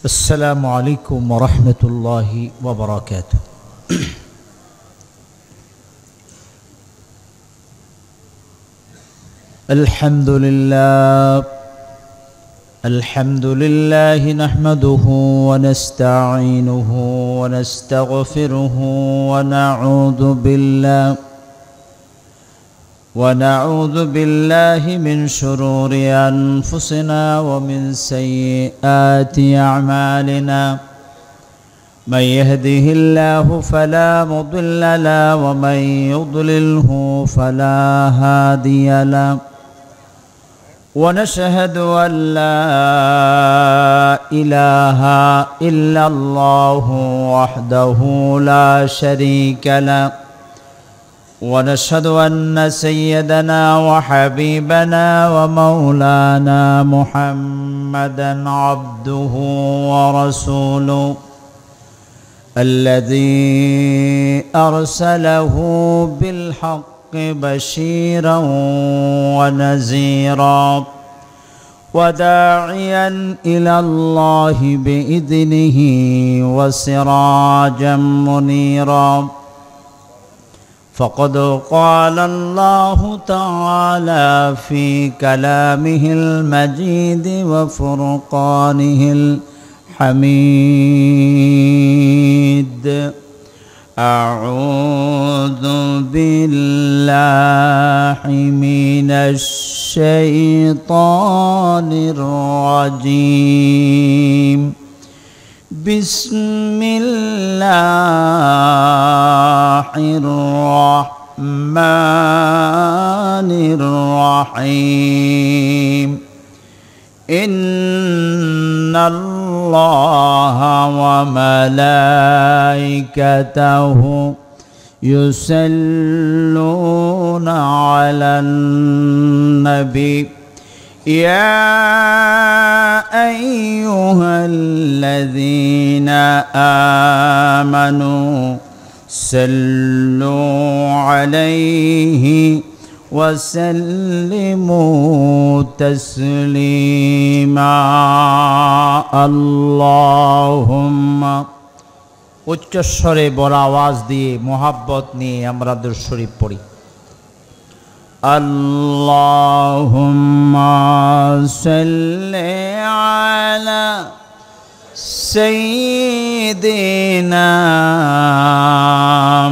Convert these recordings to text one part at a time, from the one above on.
السلام عليكم ورحمة الله وبركاته. الحمد لله نحمده ونستعينه ونستغفره ونعوذ بالله من شرور أنفسنا ومن سيئات أعمالنا. من يهده الله فلا مضل له ومن يضلله فلا هادي له. ونشهد أن لا إله إلا الله وحده لا شريك له. ونشهد أن سيدنا وحبيبنا ومولانا محمدا عبده ورسوله الذي أرسله بالحق بشيرا ونذيرا وداعيا إلى الله بإذنه وسراجا منيرا. فقد قال الله تعالى في كلامه المجيد وفرقانه الحميد: أعوذ بالله من الشيطان الرجيم. بسم الله الرحمن الرحيم. إن الله وملائكته يصلون على النبي يا أيها الذين آمنوا صلوا عليه وسلموا تسليما. اللهم উচ্চস্বরে বড় আওয়াজ দিয়ে মোহাব্বত নিয়ে আমরা দুরূদ শরীফ পড়ি। আল্লাহুম্মা সাল্লি আলা সাইয়্যিদিনা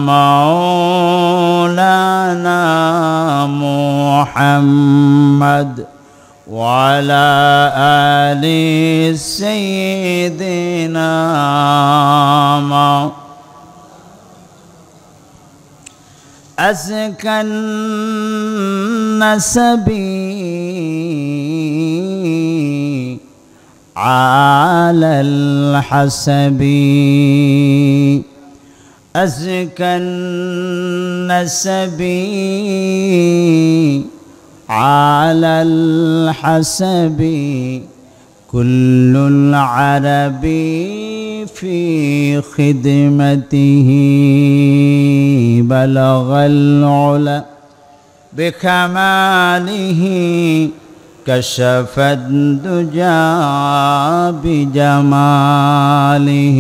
মাওলানা মুহাম্মদ ওয়া আলা আলি সাইয়্যিদিনা أزكى النسب على الحسب. أزكى النسب على الحسب. كل العرب في خدمته بلغ العلا بكماله كشف الدجى بجماله.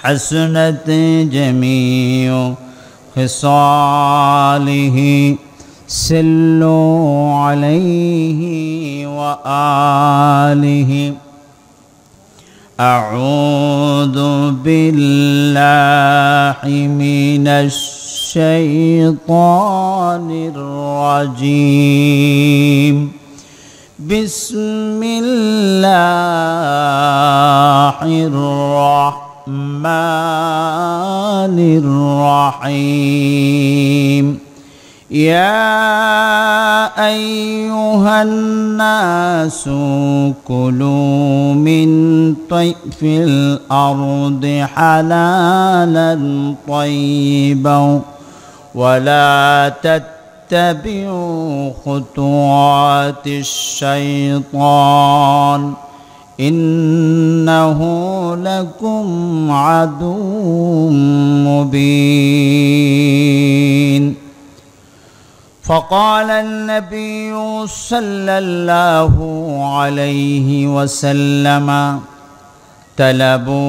حسنت جميع خصاله. صلوا عليه وآله. أعوذ بالله من الشيطان الرجيم. بسم الله الرحمن الرحيم. يا أيها الناس كلوا من طيب الأرض حلالا طيبا ولا تتبعوا خطوات الشيطان إنه لكم عدو مبين. فقال النبي صلى الله عليه وسلم: তালাবু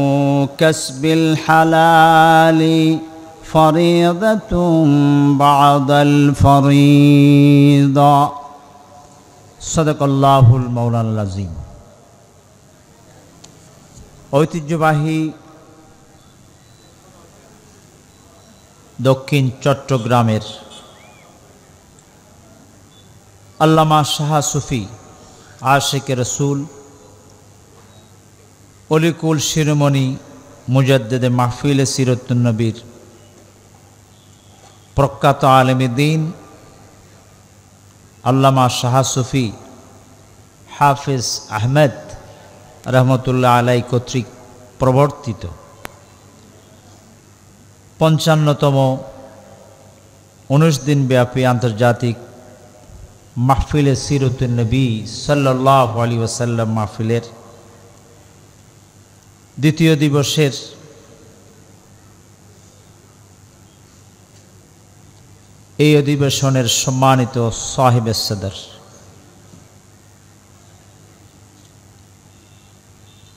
কাসবিল হালালি ফরিদাতুম বাদাল ফরিদা। সাদাকাল্লাহুল মাওলানাল আযীম। ঐতিহ্যবাহী দক্ষিণ চট্টগ্রামের আল্লামা শাহ সুফি আশিকে রসুল অলিকুল শিরোমণি মুজাদ্দেদে মাহফিলে সিরাতুন নবীর প্রখ্যাত আলেমে দ্বীন আল্লামা শাহ সুফি হাফিজ আহমেদ রহমতুল্লাহ আলাই কর্তৃক প্রবর্তিত ৫৫তম ১৯ দিনব্যাপী আন্তর্জাতিক মাহফিলে সিরাতুন নবী সাল্লাল্লাহু আলাইহি ওয়াসাল্লাম মাহফিলের দ্বিতীয় দিবসের এই অধিবেশনের সম্মানিত সাহেবে সদর,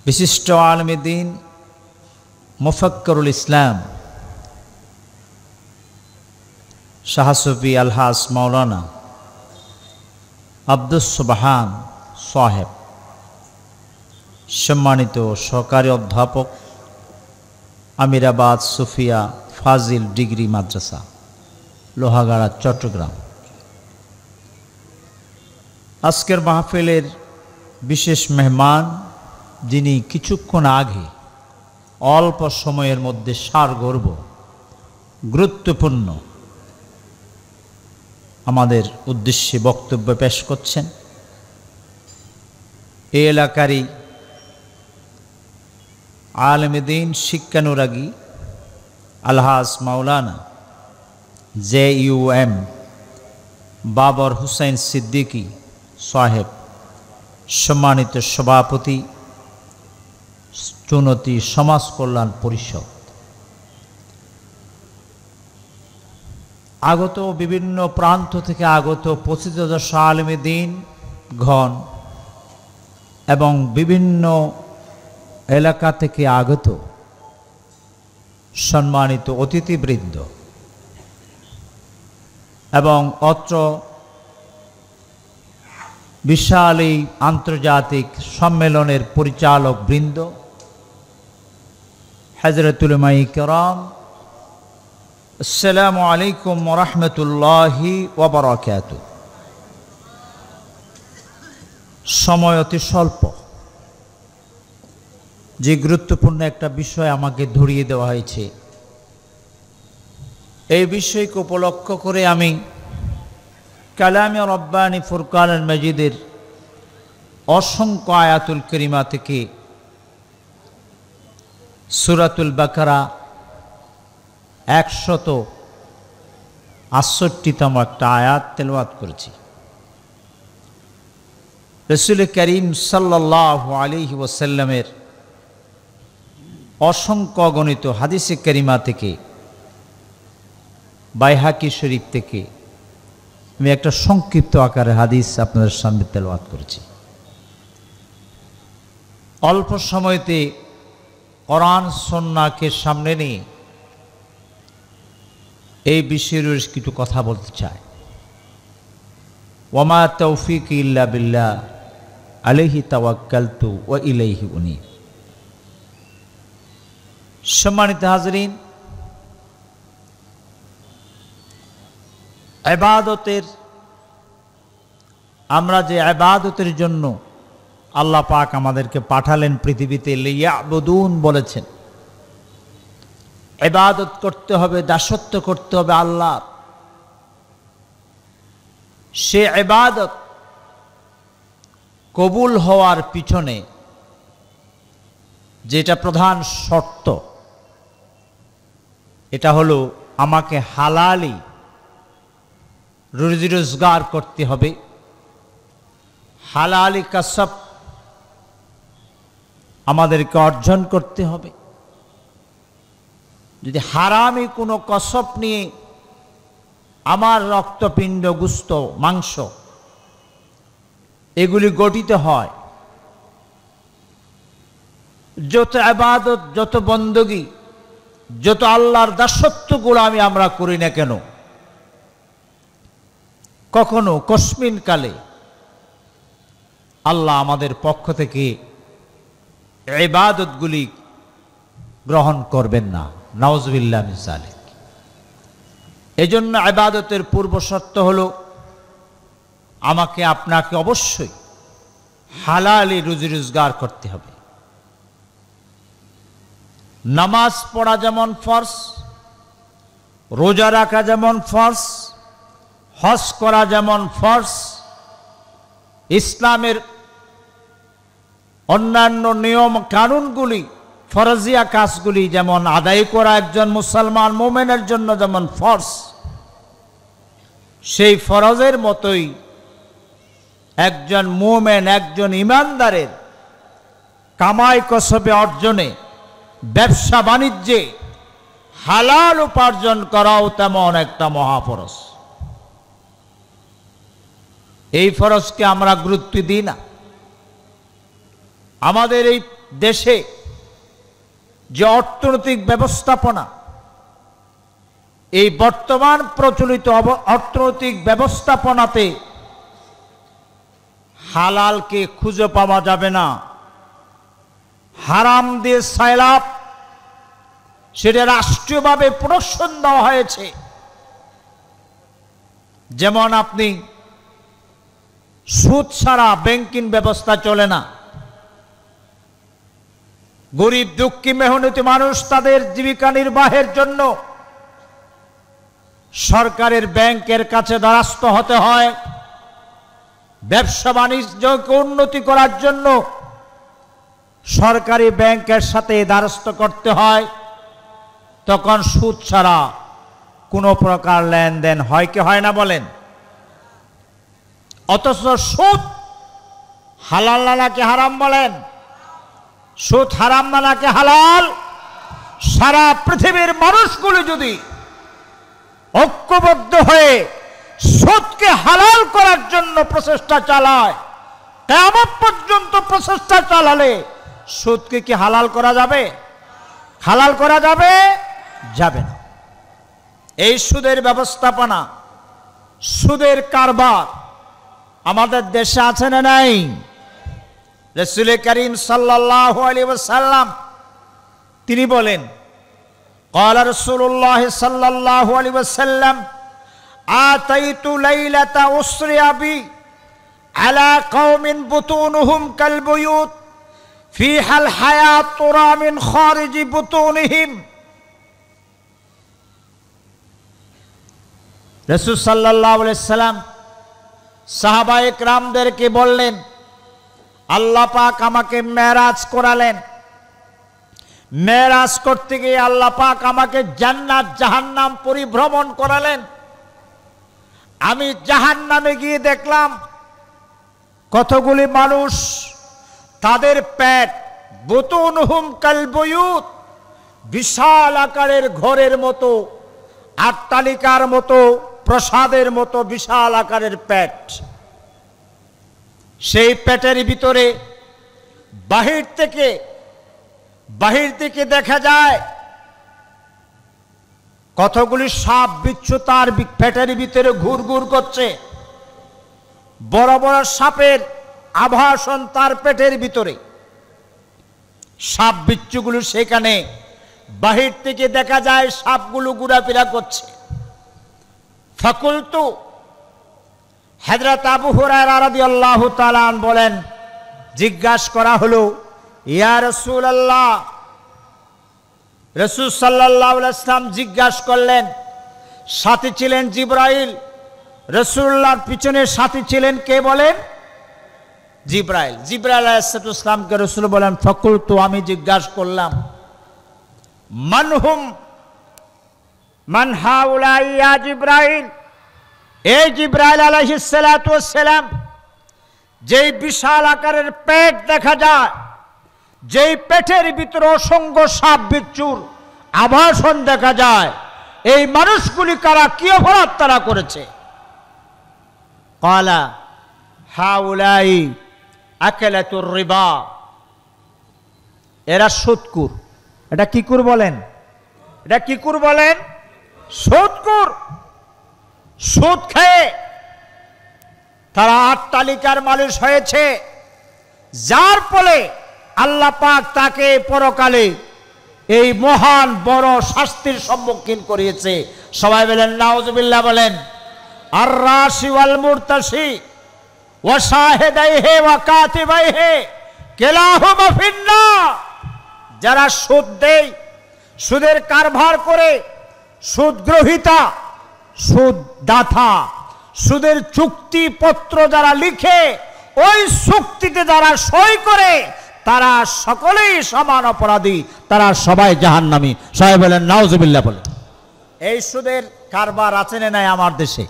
বিশিষ্ট আলেমে দ্বীন মুফাক্কিরুল ইসলাম শাহ সুফি আলহাজ মাওলানা আব্দুস সুবহান সাহেব, সম্মানিত সহকারী অধ্যাপক আমিরাবাদ সুফিয়া ফাজিল ডিগ্রি মাদ্রাসা লোহাগাড়া চট্টগ্রাম। আজকের মাহফিলের বিশেষ মেহমান, যিনি কিছুক্ষণ আগে অল্প সময়ের মধ্যে সারগর্ভ গুরুত্বপূর্ণ আমাদের উদ্দেশ্যে বক্তব্য পেশ করছেন, এই এলাকারই আলেমে দ্বীন শিক্ষানুরাগী আলহাজ মাওলানা JUM বাবর হুসাইন সিদ্দিকী সাহেব, সম্মানিত সভাপতি চুনতি সমাজ কল্যাণ পরিষদ। আগত বিভিন্ন প্রান্ত থেকে আগত ২৫,০০০ আলেমে দ্বীন গণ এবং বিভিন্ন এলাকা থেকে আগত সম্মানিত অতিথিবৃন্দ এবং অত্র বিশাল এই আন্তর্জাতিক সম্মেলনের পরিচালক বৃন্দ, হযরতুল উলামায়ে কেরাম, আসসালামু আলাইকুম ওয়া রাহমাতুল্লাহি ওয়া বারাকাতুহু। সময় অতি স্বল্প, যে গুরুত্বপূর্ণ একটা বিষয় আমাকে ধরিয়ে দেওয়া হয়েছে, এই বিষয়কে উপলক্ষ করে আমি কালামে রব্বানী ফুরকানুল মাজিদের অসংখ্য আয়াতুল কারিমা থেকে সূরাতুল বাকারা ১৬৮তম একটা আয়াত তেলাওয়াত করেছি। রাসূল করিম সাল্লাল্লাহু আলাইহি ওয়াসাল্লামের অসংখ্য গণিত হাদিসে কারিমা থেকে, বাইহাকি শরীফ থেকে আমি একটা সংক্ষিপ্ত আকারে হাদিস আপনাদের সামনে তেলাওয়াত করেছি। অল্প সময়তে কোরআন সুন্নাহকে সামনে নিয়ে এই বিষয়ের কিছু কথা বলতে চাই। ওয়ামা তৌফিক ইল্লা বিল্লাহ আলাইহি তাওয়াক্কালতু ওয়া ইলাইহি উনীব। সম্মানিত হাজরিন, ইবাদতের, আমরা যে ইবাদতের জন্য আল্লাহ পাক আমাদেরকে পাঠালেন পৃথিবীতে, লিয়াবুদুন বলেছেন, ইবাদত করতে হবে, দাসত্ব করতে হবে আল্লাহ। সে ইবাদত কবুল হওয়ার পিছনে যেটা প্রধান শর্ত, এটা হলো আমাকে হালালি রুজি রোজগার করতে হবে, হালালি কাসব আমাদেরকে অর্জন করতে হবে। যদি হারামি কোনো কসব নিয়ে আমার রক্তপিণ্ড, গুস্ত, মাংস এগুলি গঠিত হয়, যত ইবাদত, যত বندگی, যত আল্লাহর দাসত্বগুলো আমরা করি না কেন, কখনো কসমিন কালে আল্লাহ আমাদের পক্ষ থেকে ইবাদতগুলি গ্রহণ করবেন না। নাউজুবিল্লাহ মিন যালিক। এজন্য ইবাদতের পূর্ব শর্ত হলো আমাকে আপনাকে অবশ্যই হালালি রুজি রোজগার করতে হবে। নামাজ পড়া যেমন ফরজ, রোজা রাখা যেমন ফরজ, হজ করা যেমন ফরজ, ইসলামের অন্যান্য নিয়ম কানুনগুলি, ফরজিয়া কাজগুলি যেমন আদায় করা একজন মুসলমান মুমিনের জন্য যেমন ফরজ, সেই ফরজের মতোই একজন মুমিন, একজন ঈমানদারের কামাই কসবে অর্জনে, ব্যবসা বাণিজ্যে হালাল উপার্জন করাও তেমন একটা মহাফরজ। এই ফরজকে আমরা গুরুত্ব দিই না। আমাদের এই দেশে যে অর্থনৈতিক ব্যবস্থাপনা, এই বর্তমান প্রচলিত অর্থনৈতিক ব্যবস্থাপনাতে হালালকে খুঁজে পাওয়া যাবে না। হারাম দিয়ে সায়লাভ, সেটা রাষ্ট্রীয়ভাবে প্রদর্শন দেওয়া হয়েছে। যেমন আপনি সুদ ছাড়া ব্যাংকিং ব্যবস্থা চলে না। গরিব দুঃখী মেহনতি মানুষ তাদের জীবিকা নির্বাহের জন্য সরকারের ব্যাংকের কাছে দ্বারস্থ হতে হয়। ব্যবসা বাণিজ্যকে উন্নতি করার জন্য সরকারি ব্যাংকের সাথে দ্বারস্থ করতে হয়। তখন সুদ ছাড়া কোনো প্রকার লেনদেন হয় কি হয় না বলেন? অথচ সুদ হালাল না নাকি হারাম বলেন? সুদ হারাম না নাকি হালাল? সারা পৃথিবীর মানুষগুলো যদি ঐক্যবদ্ধ হয়ে সুদকে হালাল করার জন্য প্রচেষ্টা চালায়, কিয়ামত পর্যন্ত প্রচেষ্টা চালালে সুদকে কি হালাল করা যাবে? হালাল করা যাবে? যাবে না। এই সুদের ব্যবস্থাপনা, সুদের কারবার আমাদের দেশে আছে না নাই? রাসূল করিম সাল্লাল্লাহু আলাইহি ওয়াসাল্লাম তিনি বলেন, ক্বালা রাসূলুল্লাহ সাল্লাল্লাহু আলাইহি ওয়াসাল্লাম আতাইতু লাইলাতা উসরিয়া বি আলা কওমিন বুতুনুহুম কাল বুয়ুত ফিহাল হায়াত তুরা মিন খারিজি বুতুনিহিম। রাসূল সাল্লাল্লাহু আলাইহি সাল্লাম সাহাবায়ে কেরামদেরকে বললেন, আল্লাহ পাক আমাকে মেরাজ করালেন। মেরাজ করতে গিয়ে আল্লাহ পাক আমাকে জান্নাত জাহান্নাম পরিভ্রমণ করালেন। আমি জাহান্নামে গিয়ে দেখলাম কতগুলি মানুষ, তাদের পেট বুতুনহুম কাল বুয়ুত, বিশাল আকারের ঘরের মতো, আট্টালিকার মতো, প্রসাদের মতো বিশাল আকারের পেট। সেই পেটের ভিতরে বাহির থেকে দেখা যায় কতগুলি সাপ বিচ্ছু তার পেটের ভিতরে ঘুরঘুর করছে। বড় বড় সাপের আভাসন তার পেটের ভিতরে। সাপ বিচ্ছুগুলো সেখানে বাহির থেকে দেখা যায় সাপগুলো ঘোরাফেরা করছে। ফাকুলতু, হযরত আবু হুরায়রা রাদিয়াল্লাহু তাআলা বলেন, জিজ্ঞাসা করা হলো, ইয়া রাসূলুল্লাহ, রাসূল সাল্লাল্লাহু আলাইহি ওয়াসাল্লাম জিজ্ঞাসা করলেন, সাথী ছিলেন জিবরাইল। রাসূলুল্লাহর পিছনে সাথী ছিলেন কে বলেন? জিবরাইল। জিবরাইল আলাইহিস সালামকে রাসূল বলেন, ফাকুলতু, আমি জিজ্ঞাসা করলাম, মানহুম, মান হাউলাই ইয়া জিবরাইল, এই জিবরাইল আলাইহিস সালাতু ওয়াস সালাম, যেই বিশাল আকারের পেট দেখা যায়, যেই পেটের ভিতরে অসংখ্য সাপ বিচ্ছুর আভাসন দেখা যায়, এই মানুষগুলি কারা, কি অপরাধ তারা করেছে? ক্বালা হাউলাই আকালাতুর রিবা, এরা সুদকুর। এটা কি কুর বলেন? এটা কি কুর বলেন? সুদকুর। সুদ খেয়ে তারা অট্টালিকার মালিক হয়েছে, যার ফলে আল্লাহ পাক তাকে পরকালে এই মহান বড় শাস্তির সম্মুখীন করিয়েছে। সবাই বলেন নাউজুবিল্লাহ বলেন। আর রাশি ওয়াল মুরতাশি ওয়া শাহিদাইহি ওয়া কাতিবাইহি কিলাহুমা ফিন্নার। যারা সুদ দেয়, সুদের কারবার করে, সুদ গ্রহীতা, সুদ দাতা, সুদের চুক্তিপত্র যারা লিখে, ওই চুক্তিতে যারা সই করে, তারা সকলেই সমান অপরাধী, তারা সবাই জাহান্নামী। সবাই বলেন নাউজুবিল্লাহ বলেন। এই সুদের কারবার আছে না নাই আমার দেশে?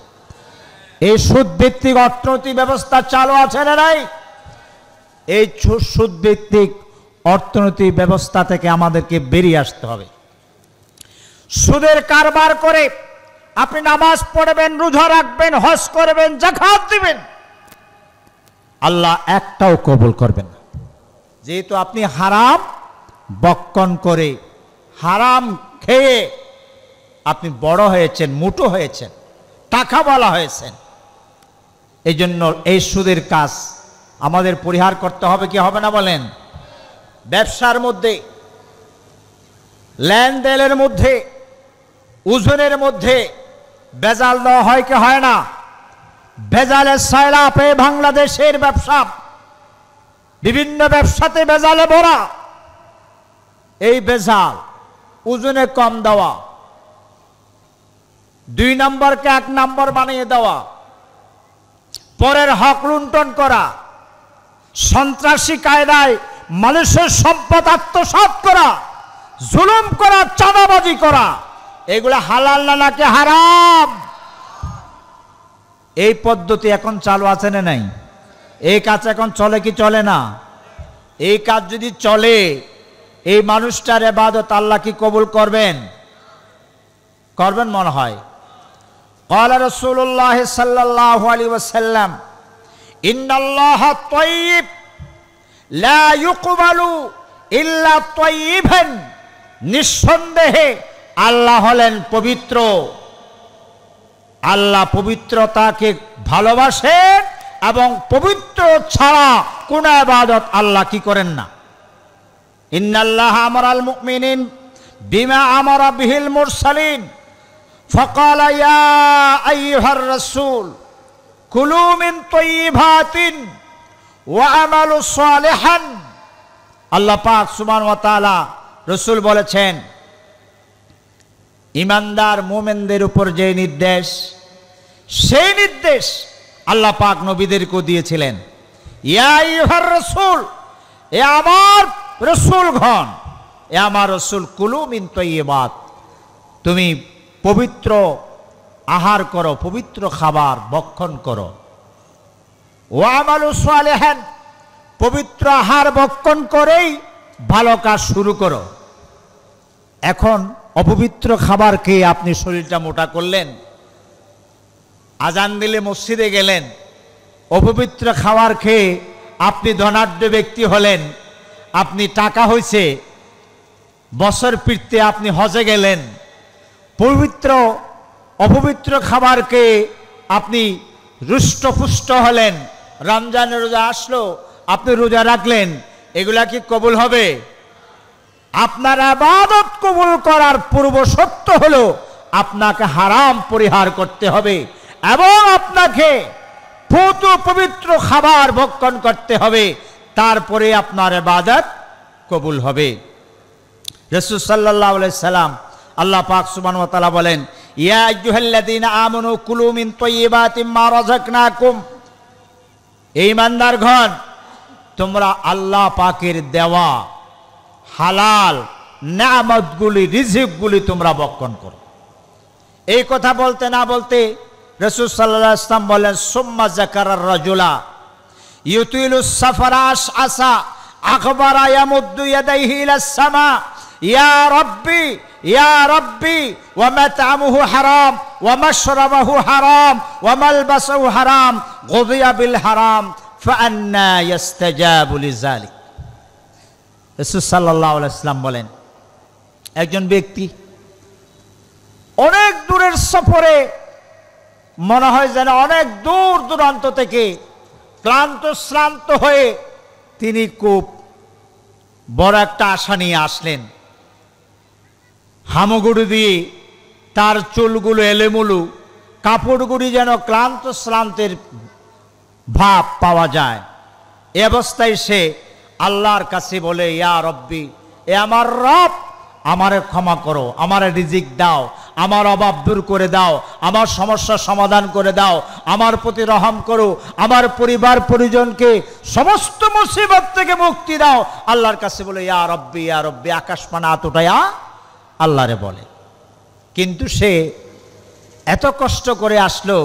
এই সুদ ভিত্তিক অর্থনৈতিক ব্যবস্থা চালু আছে না নাই? এই সুদ ভিত্তিক অর্থনৈতিক ব্যবস্থা থেকে আমাদেরকে বেরিয়ে আসতে হবে। সুদের কারবার করে আপনি নামাজ পড়বেন, রোজা রাখবেন, হজ করবেন, যাকাত দিবেন, আল্লাহ একটাও কবুল করবেন না। যেহেতু আপনি হারাম বক্ষণ করে, হারাম খেয়ে আপনি বড় হয়েছেন, মোটো হয়েছেন, টাকা বলা হয়েছেন। এই জন্য এই সুদের কাজ আমাদের পরিহার করতে হবে কি হবে না বলেন? ব্যবসার মধ্যে, লেনদেনের মধ্যে, ওজনের মধ্যে ভেজাল দেওয়া হয় কি হয় না? ভেজালের সয়লাপে বাংলাদেশের ব্যবসা, বিভিন্ন ব্যবসাতে ভেজালে ভরা। এই ভেজাল, ওজনে কম দেওয়া, 2 নম্বরকে 1 নম্বর বানিয়ে দেওয়া, পরের হক লুণ্ঠন করা, সন্ত্রাসী কায়দায় মানুষের সম্পদ আত্মসাৎ করা, জুলুম করা, চাঁদাবাজি করা, এগুলো হালাল না নাকি হারাম? এই পদ্ধতি এখন চালু আছে না নাই? এই কাজ এখন চলে কি চলে না? এই কাজ যদি চলে, এই মানুষটার ইবাদত আল্লাহ কি কবুল করবেন? করবেন মনে হয়। قال رسول الله صلى الله عليه وسلم إن الله طيب لا يقبل إلا طيبا। নিঃসন্দেহে আল্লাহ হলেন পবিত্র। আল্লাহ পবিত্রতাকে ভালোবাসেন এবং পবিত্র ছাড়া কোন ইবাদত আল্লাহ কি করেন না। ইন্নাল্লাহ আমারাল মুমিনিন বিমা আমারা বিহিল মুরসালিন فقال يا أيها الرسول كلوا من طيبات وعملوا صالحا। আল্লাহ পাক সুবহানাহু ওয়া তাআলা রাসূল বলেছেন, ইমানদার মুমিনদের উপর যে নির্দেশ, সেই নির্দেশ আল্লাহ পাক নবীদেরকে দিয়েছিলেন। ইয়া আইয়ুহার রাসূল, এ আমার রাসূলগণ, এ আমার রাসূল, কুলু মিন তাইয়্যিবাত, তুমি পবিত্র আহার করো, পবিত্র খাবার ভক্ষণ করো। ওয়া আমালু সালিহান, পবিত্র আহার ভক্ষণ করেই ভালো কাজ শুরু করো। এখন অপবিত্র খাবার খেয়ে আপনি শরীরটা মোটা করলেন, আজান দিলে মসজিদে গেলেন, অপবিত্র খাবার খেয়ে আপনি ধনাঢ্য ব্যক্তি হলেন, আপনি টাকা হয়েছে, বছর ফিরতে আপনি হজে গেলেন, পবিত্র অপবিত্র খাবারকে আপনি রুষ্টপুষ্ট হলেন, রমজানের রোজা আসলো, আপনি রোজা রাখলেন, এগুলা কি কবুল হবে? আপনার ইবাদত কবুল করার পূর্ব শর্ত হলো আপনাকে হারাম পরিহার করতে হবে এবং আপনাকে পবিত্র খাবার ভক্ষণ করতে হবে, তারপরে আপনার ইবাদত কবুল হবে। রাসূল সাল্লাল্লাহু আলাইহি সাল্লাম, আল্লাহ পাক সুবহানাহু ওয়া তাআলা বলেন, ইয়া আইয়ুহাল্লাযীনা আমানু কুলু মিন তাইয়্যিবাতি মা রাযাকনাকুম। এই ইমানদারগণ, তোমরা আল্লাহ পাকের দেওয়া হালাল নিয়ামতগুলি, রিজিকগুলি তোমরা ভক্ষণ করো। এই কথা বলতে না বলতে রাসূল সাল্লাল্লাহু আলাইহি ওয়াসাল্লাম বলেন, সুম্মা যাকারার রাজুলা ইউতিলুস সাফারাস আসা আকবারা ইয়ামুদ্দু ইয়াদাইহি ইলাস সামা ইয়া রাব্বি ইয়া রাব্বি ওয়া মাতআমুহু হারাম ওয়া মাশরাবুহু হারাম ওয়া মালবাসুহু হারাম গুযিয়া বিল হারাম ফাআন্না ইস্তাজাবু লিযালিক। রাসূল সাল্লাল্লাহু আলাইহি ওয়াসাল্লাম বলেন, একজন ব্যক্তি অনেক দূরের সফরে, মনে হয় যেন অনেক দূর দূরান্ত থেকে ক্লান্ত শ্রান্ত হয়ে তিনি খুব বড় একটা আশা নিয়ে আসলেন। হামাগুড়ি দিয়ে তার চুলগুলো এলোমেলো, কাপড়গুলি যেন ক্লান্ত শ্রান্তের ভাব পাওয়া যায়। এ অবস্থায় সে আল্লাহর কাছে বলে, ইয়া রব্বি, এ আমার রব, আমারে ক্ষমা করো, আমারে রিজিক দাও, আমার অভাব দূর করে দাও, আমার সমস্যার সমাধান করে দাও, আমার প্রতি রহম করো, আমার পরিবার পরিজনকে সমস্ত মুসিবত থেকে মুক্তি দাও। আল্লাহর কাছে বলে, ইয়া রব্বি, ইয়া রব্বি, আকাশ পানা এতটায়া আল্লাহরে বলে। কিন্তু সে এত কষ্ট করে আসলো,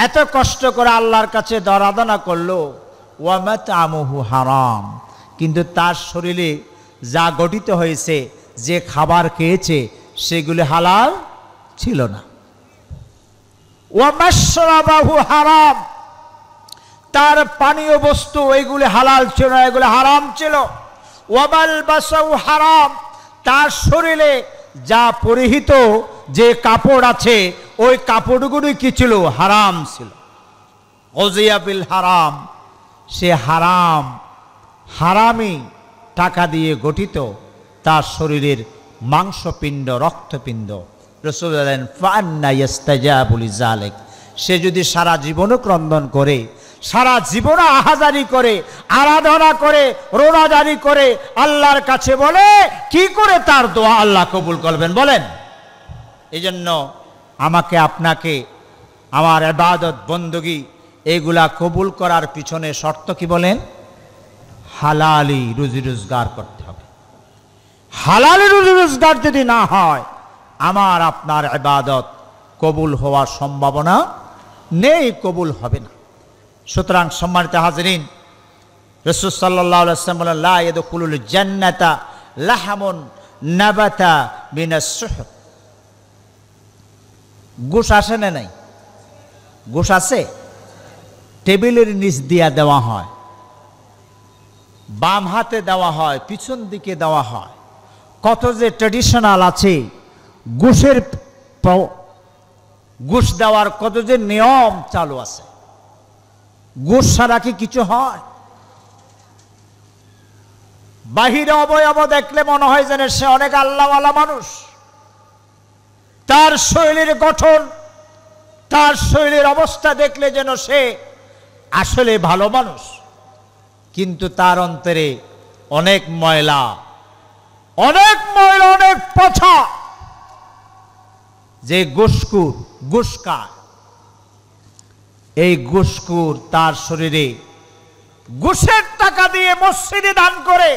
এত কষ্ট করে আল্লাহর কাছে দরাদনা করলো, ওয়ামাতআমুহু হারাম, কিন্তু তার শরীরে যা গঠিত হয়েছে, যে খাবার খেয়েছে, সেগুলি হালাল ছিল না। ওয়ামাশরাবাহু হারাম, তার পানীয় বস্তু এগুলি হালাল ছিল না, এগুলি হারাম ছিল। ওয়ামালবাসাহু হারাম, তার শরীরে যা পরিহিত যে কাপড় আছে, ওই কাপড়গুলি কি ছিল? হারাম ছিল। ওজিয়া বিল হারাম, সে হারাম, হারামি টাকা দিয়ে গঠিত তার শরীরের মাংসপিণ্ড, রক্তপিণ্ড। রাসূল বলেন, ফাআন্না ইস্তাজাবু লিযালিক, সে যদি সারা জীবনও ক্রন্দন করে, সারা জীবন আহাজারি করে, আরাধনা করে, রোনাজারি করে, আল্লাহর কাছে বলে, কি করে তার দোয়া আল্লাহ কবুল করবেন বলেন? এই জন্য আমাকে আপনাকে আমার ইবাদত বندگی এগুলা কবুল করার পিছনে শর্ত কি বলেন? হালালি রুজি রোজগার করতে হবে। হালালি রুজি রোজগার যদি না হয়, আমার আপনার ইবাদত কবুল হওয়ার সম্ভাবনা নেই, কবুল হবে না। সুতরাং সম্মানিত হাজরিন, রাসূল সাল্লাল্লাহু আলাইহি ওয়াসাল্লাম বলেন, লা ইয়াদখুলুল জান্নাতা লাহমুন নাবাতা মিনাস সুহত। ঘুষ আসে না? নাই, ঘুষ আছে। টেবিলের নিচ দিয়া দেওয়া হয়, বাম হাতে দেওয়া হয়, পিছন দিকে দেওয়া হয়। কত যে ট্র্যাডিশনাল আছে ঘুষের, ঘুষ দেওয়ার কত যে নিয়ম চালু আছে। ঘুষ ছাড়া কি কিছু হয়? বাহিরে অবয়ব দেখলে মনে হয় যেন সে অনেক আল্লাহওয়ালা মানুষ, তার শরীরের গঠন, তার শরীরের অবস্থা দেখলে যেন সে আসলে ভালো মানুষ, কিন্তু তার অন্তরে অনেক ময়লা, অনেক ময়লা, অনেক পচা। যে ঘুষখোর, ঘুষকার, এই ঘুষখোর তার শরীরে ঘুষের টাকা দিয়ে মসজিদে দান করে,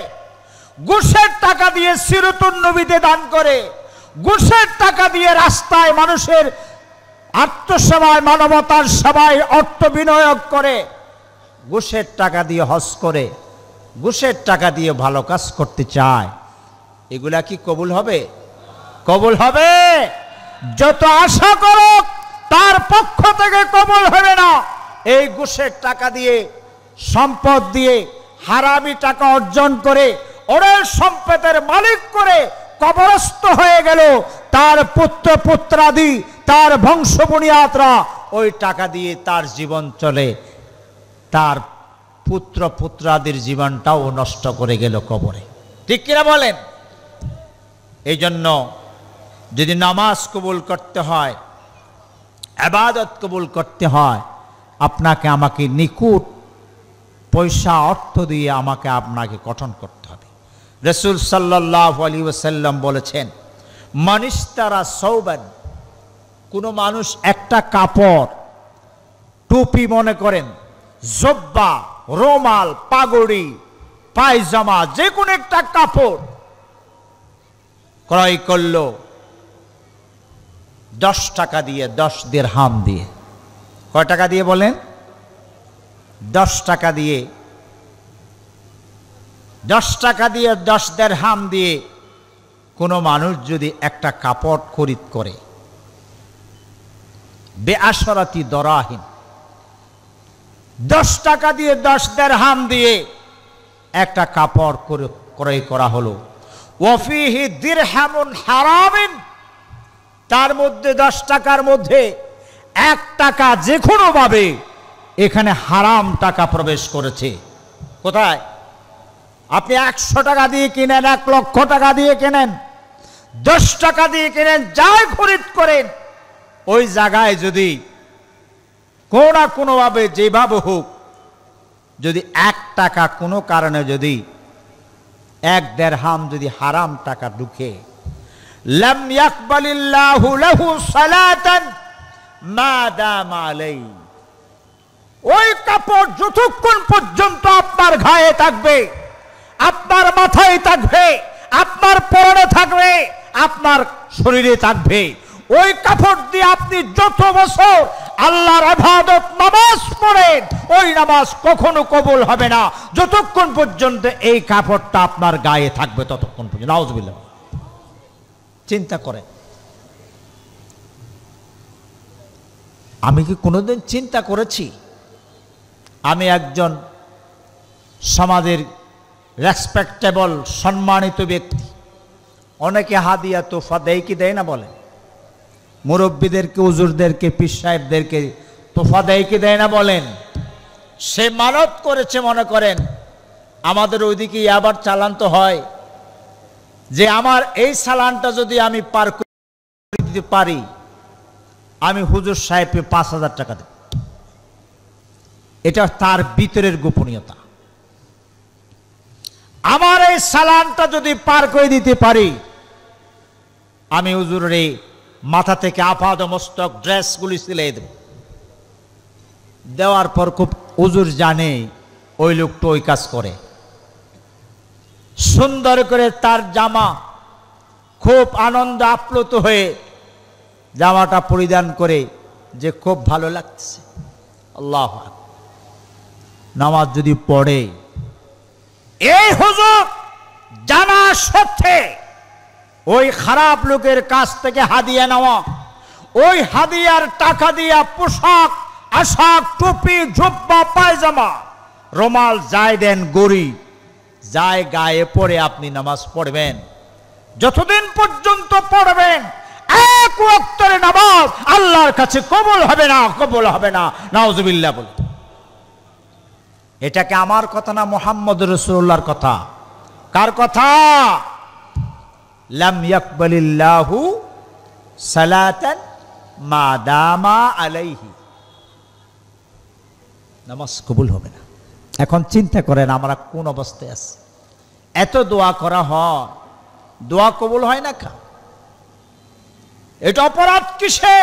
ঘুষের টাকা দিয়ে সিরাতুন নবীতে দান করে, ঘুষের টাকা দিয়ে রাস্তায় মানুষের আত্মসেবায়, মানবতার সেবায় অর্থ বিনিয়োগ করে, ঘুষের টাকা দিয়ে হজ করে, ঘুষের টাকা দিয়ে ভালো কাজ করতে চায়। এগুলা কি কবুল হবে? কবুল হবে। যত আশা করো তার পক্ষ থেকে কবুল হবে না। এই ঘুষের টাকা দিয়ে, সম্পদ দিয়ে, হারামি টাকা অর্জন করে, ওরের সম্পদের মালিক করে কবরস্থ হয়ে গেল, তার পুত্র পুত্রাদি, তার বংশ বুনিয়াদরা ওই টাকা দিয়ে তার জীবন চলে, তার পুত্র পুত্রাদির জীবনটাও নষ্ট করে গেল কবরে। ঠিক কিনা বলেন? এই জন্য যদি নামাজ কবুল করতে হয়, ইবাদত কবুল করতে হয়, আপনাকে আমাকে নিকুট পয়সা অর্থ দিয়ে আমাকে আপনাকে গঠন করতে হবে। রাসূল সাল্লাল্লাহু আলাইহি ওয়াসাল্লাম বলেছেন, মানিস্তারা সৌবান, কোনো মানুষ একটা কাপড়, টুপি মনে করেন, জব্বা, রোমাল, পাগড়ি, পায়জামা, যে কোনো একটা কাপড় ক্রয় করলো 10 টাকা দিয়ে, 10 দিরহাম দিয়ে। কয় টাকা দিয়ে বলেন? 10 টাকা দিয়ে, 10 টাকা দিয়ে, 10 দিরহাম দিয়ে কোনো মানুষ যদি একটা কাপড় খরিদ করে, বেআশরাতি দরাহিম, 10 টাকা দিয়ে, 10 দিরহাম দিয়ে একটা কাপড় ক্রয় করা হলো। ওয়াফিহি দিরহামুন হারামিন, তার মধ্যে 10 টাকার মধ্যে 1 টাকা যে কোনোভাবে এখানে হারাম টাকা প্রবেশ করেছে। কোথায়? আপনি 100 টাকা দিয়ে কিনেন, 1 লক্ষ টাকা দিয়ে কেনেন, 10 টাকা দিয়ে কেনেন, যাই খরিদ করেন, ওই জায়গায় যদি কোনো না কোনোভাবে যেভাবে হোক যদি 1 টাকা কোনো কারণে যদি 1 দিরহাম যদি হারাম টাকা ঢুকে, লাম ইয়াকবালিল্লাহু লাহু সালাতান মা দামা আলাইহি, ওই কাপড় যতক্ষণ পর্যন্ত আপনার গায়ে থাকবে, আপনার মাথায় থাকবে, আপনার পরনে থাকবে, আপনার শরীরে থাকবে, ওই কাপড় দিয়ে আপনি যত বছর আল্লাহর ইবাদত নামাজ পড়েন, ওই নামাজ কখনো কবুল হবে না যতক্ষণ পর্যন্ত এই কাপড়টা আপনার গায়ে থাকবে, ততক্ষণ পর্যন্ত। নাউজুবিল্লাহ। চিন্তা করেন, আমি কি কোনোদিন চিন্তা করেছি আমি একজন সমাজের রেসপেক্টেবল সম্মানিত ব্যক্তি, অনেকে হাদিয়া তোফা দেয় কি দেয় না বলে, মুরব্বীদেরকে, হুজুরদেরকে, পীর সাহেবদেরকে তোফা দেয় কি দেয় না বলেন। সে মানত করেছে, মনে করেন আমাদের ওইদিকে আবার চালান তো হয় যে আমার এই চালানটা যদি আমি পার করে দিতে পারি, আমি হুজুর সাহেবকে 5,000 টাকা দেব। এটা তার ভিতরের গোপনীয়তা। আমার এই চালানটা যদি পার করে দিতে পারি, আমি হুজুরের এই মাথা থেকে আপাদ মস্তক ড্রেসগুলি সিলাই দেব। দেওয়ার পর খুব হুজুর জানে ওই লোকটা ওই কাজ করে, সুন্দর করে তার জামা খুব আনন্দ আপ্লুত হয়ে জামাটা পরিধান করে যে খুব ভালো লাগছে, আল্লাহু আকবার, নামাজ যদি পড়ে, এই হুজুর জানা সত্ত্বে ওই খারাপ লোকের কাছ থেকে হাদিয়া নেওয়া, ওই হাদিয়ার টাকা দিয়া পোশাক, আশাক, টুপি, জুব্বা, পায়জামা, রুমাল যাই দেন, গড়ি যাই গায়ে পড়ে আপনি নামাজ পড়বেন, যতদিন পর্যন্ত পড়বেন এক ওয়াক্তের নামাজ আল্লাহর কাছে কবুল হবে না, কবুল হবে না। নাউজুবিল্লাহ বলে। এটাকে আমার কথা না, মুহাম্মদ রাসূলুল্লাহর কথা। কার কথা? লাম ইয়াকবালিল্লাহু সালাতান মা দামা আলাইহি, নামাজ কবুল হবে না। এখন চিন্তা করেন আমরা কোন অবস্থায় আছি। এত দোয়া করা হয়, দোয়া কবুল হয় না কা? এটা অপরাধ কিসে?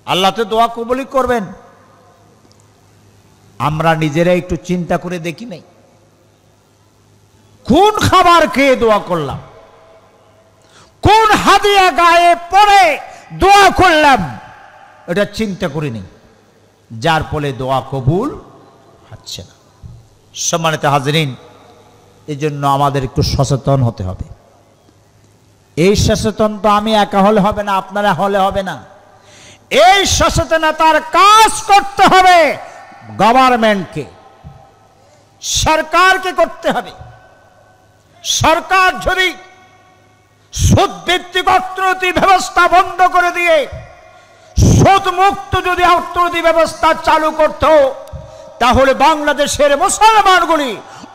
আল্লাহ তো দোয়া কবুলই করবেন। আমরা নিজেরা একটু চিন্তা করে দেখি নাই, কোন খাবার খেয়ে দোয়া করলাম, কোন হাদিয়া গায়ে পড়ে দোয়া করলাম, এটা চিন্তা করে নেই, যার ফলে দোয়া কবুল হচ্ছে না। সম্মানিত হাজরিন, এই জন্য আমাদের একটু সচেতন হতে হবে। এই সচেতন তো আমি একা হলে হবে না, আপনারা হলে হবে না। এই সচেতনতার কাজ করতে হবে গভর্নমেন্টকে, সরকারকে করতে হবে। সরকার যদি সুদ ভিত্তিক অর্থনৈতিক ব্যবস্থা বন্ধ করে দিয়ে সুদ মুক্ত যদি অর্থনৈতিক ব্যবস্থা চালু করত, তাহলে বাংলাদেশের মুসলমানগুলি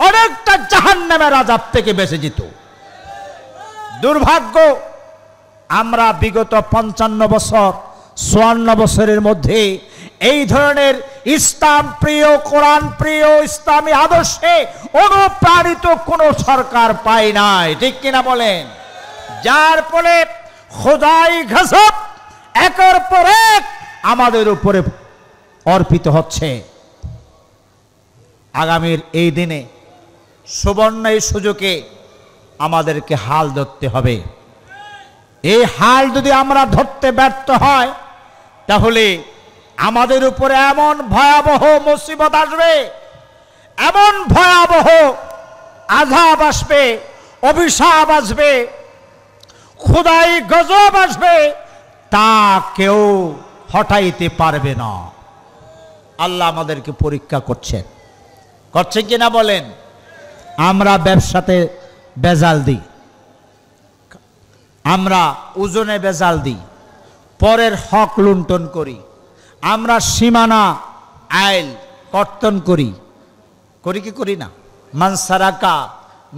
অনেকটা জাহান্নামের আযাব থেকে বেঁচে যেত। দুর্ভাগ্য, আমরা বিগত 55 বছর 54 বছরের মধ্যে এই ধরনের ইসলাম প্রিয়, কোরআন প্রিয়, ইসলামী আদর্শে অনুপ্রাণিত কোন সরকার পাই নাই, ঠিক কিনা বলেন? যার ফলে খোদাই গজব একের পর এক আমাদের উপরে অর্পিত হচ্ছে। আগামীর এই দিনে সুবর্ণ এই সুযোগে আমাদেরকে হাল ধরতে হবে। এই হাল যদি আমরা ধরতে ব্যর্থ হয়, তাহলে আমাদের উপরে এমন ভয়াবহ মুসিবত আসবে, এমন ভয়াবহ আযাব আসবে, অভিশাপ আসবে, খোদাই গজব আসবে, তা কেউ হটাইতে পারবে না। আল্লাহ আমাদেরকে পরীক্ষা করছেন, করছেন কিনা বলেন? আমরা ব্যবসাতে বেজাল দিই, আমরা ওজনে বেজাল দিই, পরের হক লুণ্ঠন করি, আমরা সীমানা আইল কর্তন করি, করি কি করি না? মানসারাকা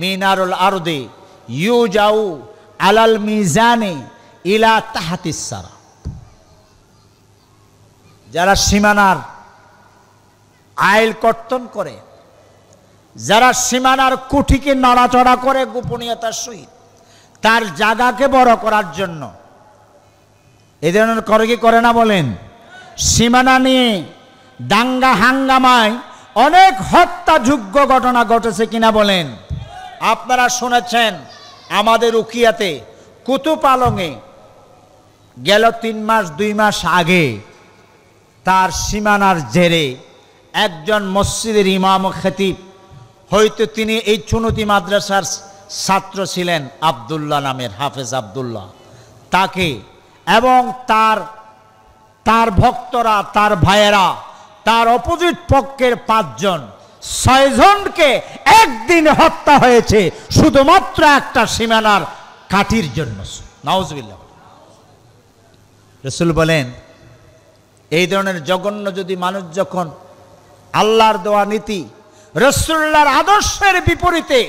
মিনারুল আরদে ইউজাউ আলাল মিজানে ইলা তাহাতিস সারা। যারা সীমানার আইল কর্তন করে, যারা সীমানার কুঠিকে নড়াচড়া করে গোপনীয়তার সহিত তার জায়গাকে বড় করার জন্য, এই ধরনের করে কি করে না বলেন? সীমানা নিয়ে দাঙ্গা হাঙ্গামায় অনেক হত্যাযোগ্য ঘটনা ঘটেছে কিনা বলেন? আপনারা শুনেছেন আমাদের উকিয়াতে কুতুব আলমে গেল 3 মাস 2 মাস আগে তার সীমানার জেরে একজন মসজিদের ইমাম খতিব, হয়তো তিনি এই চুনতি মাদ্রাসার ছাত্র ছিলেন, আব্দুল্লাহ নামের, হাফেজ আব্দুল্লাহ, তাকে এবং তার ভক্তরা, তার ভাইয়েরা, তার অপোজিট পক্ষের 5 জন 6 জনকে একদিন হত্যা হয়েছে শুধুমাত্র একটা সীমানার কাঠির জন্য। নাউজুবিল্লাহ। রাসূল বলেন, এই ধরনের জঘন্য যদি মানুষ যখন আল্লাহর দেওয়া নীতি রাসূলুল্লাহর আদর্শের বিপরীতে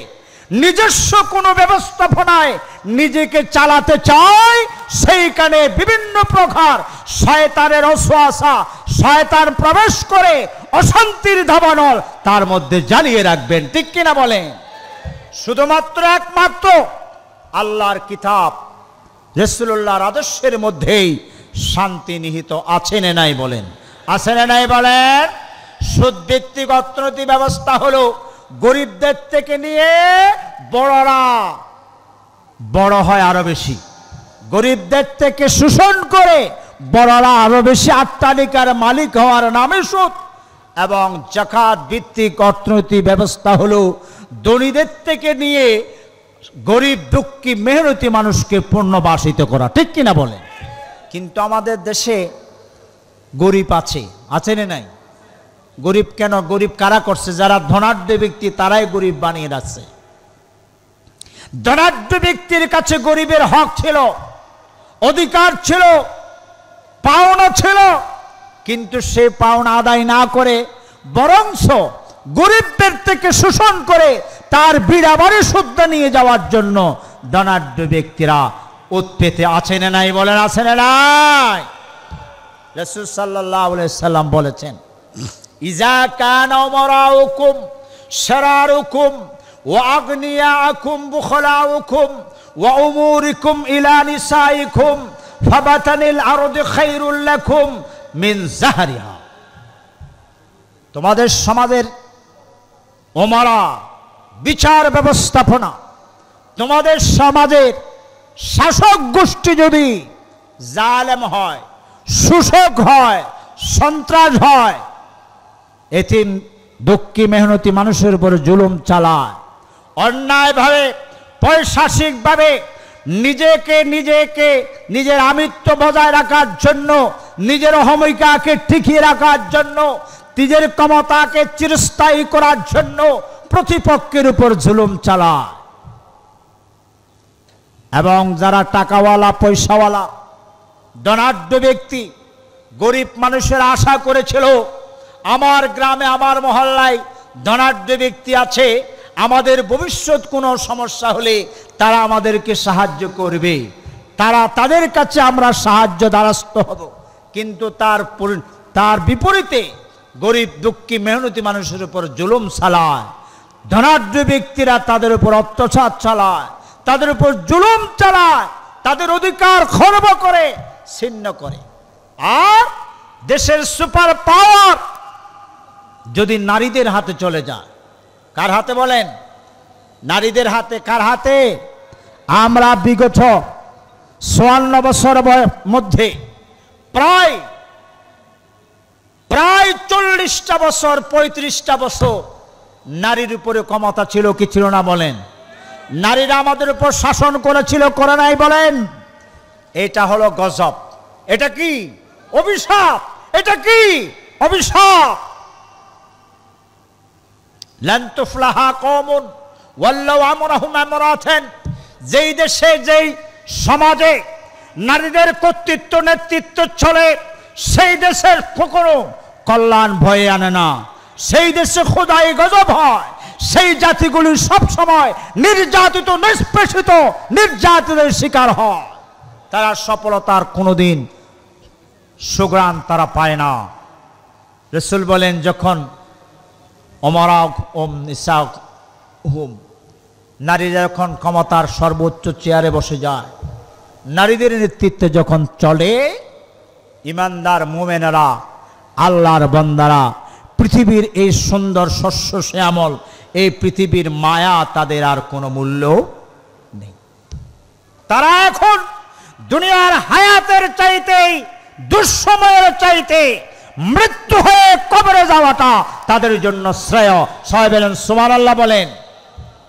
নিজস্ব কোনো ব্যবস্থাপনায় নিজেকে চালাতে চায়, সেইখানে বিভিন্ন প্রকার শয়তানের ওয়াসওয়াসা, শয়তান প্রবেশ করে অশান্তির দাবানল তার মধ্যে জ্বালিয়ে রাখবেন। ঠিক কিনা বলেন? শুধুমাত্র একমাত্র আল্লাহর কিতাব রাসূলুল্লাহর আদর্শের মধ্যেই শান্তি নিহিত আছে না নাই বলেন? আছে না নাই বলেন? সুদভিত্তিক অর্থনৈতিক ব্যবস্থা হলো গরিবদের থেকে নিয়ে বড়রা বড় হয় আরো বেশি, গরিবদের থেকে শোষণ করে বড়রা আরো বেশি আট্টালিকার মালিক হওয়ার নামে সুদ। এবং যাকাত ভিত্তিক অর্থনৈতিক ব্যবস্থা হলো ধনীদের থেকে নিয়ে গরিব দুঃখী মেহনতি মানুষকে পুনর্বাসিত করা। ঠিক কিনা বলেন? কিন্তু আমাদের দেশে গরিব আছে, আছে না নাই? গরিব কেন? গরিব কারা করছে? যারা ধনাঢ্য ব্যক্তি তারাই গরিব বানিয়ে রাখছে। ধনাঢ্য ব্যক্তির কাছে গরিবের হক ছিল, অধিকার ছিল, পাওনা ছিল, কিন্তু সে পাওনা আদায় না করে বরংস গরিবদের থেকে শোষণ করে তার বিড়াবাড়ি শুদ্ধ নিয়ে যাওয়ার জন্য ধনাঢ্য ব্যক্তিরা উৎপেতে আছে না নাই বলেন? আছে না নাই? রাসূল সাল্লাল্লাহু আলাইহি সাল্লাম বলেছেন, ইজা কানা উমারাউকুম শারারুকুম ওয়া আগনিয়াকুম বুখলাউকুম ওয়া উমুরিকুম ইলা নিসাইকুম ফাবাতানিল আরদু খায়রুল লাকুম মিন যাহরিহা। তোমাদের সমাজের ওমারা, বিচার ব্যবস্থাপনা, তোমাদের সমাজের শাসক গোষ্ঠী যদি জালেম হয়, শোষক হয়, সন্ত্রাস হয়, এতিম দুঃখী মেহনতি মানুষের উপর জুলুম চালায়, অন্যায়ভাবে পৈশাচিকভাবে নিজের আমিত্ব বজায় রাখার জন্য, নিজের অহমিকাকে টিকিয়ে রাখার জন্য, নিজের ক্ষমতাকে চিরস্থায়ী করার জন্য প্রতিপক্ষের উপর জুলুম চালায়। এবং যারা টাকাওয়ালা, পয়সাওয়ালা, ধনাঢ্য ব্যক্তি গরিব মানুষের আশা করেছিল আমার গ্রামে, আমার মহল্লায় ধনাঢ্য ব্যক্তি আছে, আমাদের ভবিষ্যৎ কোনো সমস্যা হলে তারা আমাদেরকে সাহায্য করবে, তাদের কাছে আমরা সাহায্য দ্বারস্থ হব। কিন্তু তার বিপরীতে গরিব দুঃখী মেহনতি মানুষের উপর জুলুম চালায়, ধনাঢ্য ব্যক্তিরা তাদের উপর অত্যাচার চালায়, তাদের উপর জুলুম চালায়, তাদের অধিকার খর্ব করে, ছিন্ন করে। আর দেশের সুপার পাওয়ার যদি নারীদের হাতে চলে যায়, কার হাতে বলেন? নারীদের হাতে। কার হাতে? আমরা বিগত ৫৪ বছর মধ্যে প্রায় ৪০টা বছর, ৩৫টা বছর নারীর উপরে ক্ষমতা ছিল কি ছিল না বলেন? নারীরা আমাদের উপর শাসন করেছিল, করে নাই বলেন? এটা হলো গজব। এটা কি? অভিশাপ। এটা কি? অভিশাপ। লান তুফলাহা কওমুন ওয়াল্লাউ আমরাহুম আমরাতান, যেই দেশে যেই সমাজে নারীদের কর্তৃত্ব নেতৃত্ব চলে সেই দেশের কোনো কল্যাণ ভয়ে আনে না, সেই দেশে খোদাই গজব হয়, সেই জাতিগুলি সব সময় নির্যাতিত নিষ্পেষিত নির্যাতনের শিকার হয়, তারা সফলতার কোনোদিন সুগ্রাণ তারা পায় না। রাসূল বলেন, যখন নারীরা যখন ক্ষমতার সর্বোচ্চ চেয়ারে বসে যায়, নারীদের নেতৃত্বে যখন চলে, ইমানদার মুমিনেরা আল্লাহর বান্দারা পৃথিবীর এই সুন্দর শস্য শ্যামল এই পৃথিবীর মায়া তাদের আর কোনো মূল্য নেই। তারা এখন দুনিয়ার হায়াতের চাইতে দুঃসময়ের চাইতে মৃত্যু হয়ে কবরে যাওয়াটা তাদের জন্য শ্রেয়। সবাই বলেন সুবহানাল্লাহ বলেন।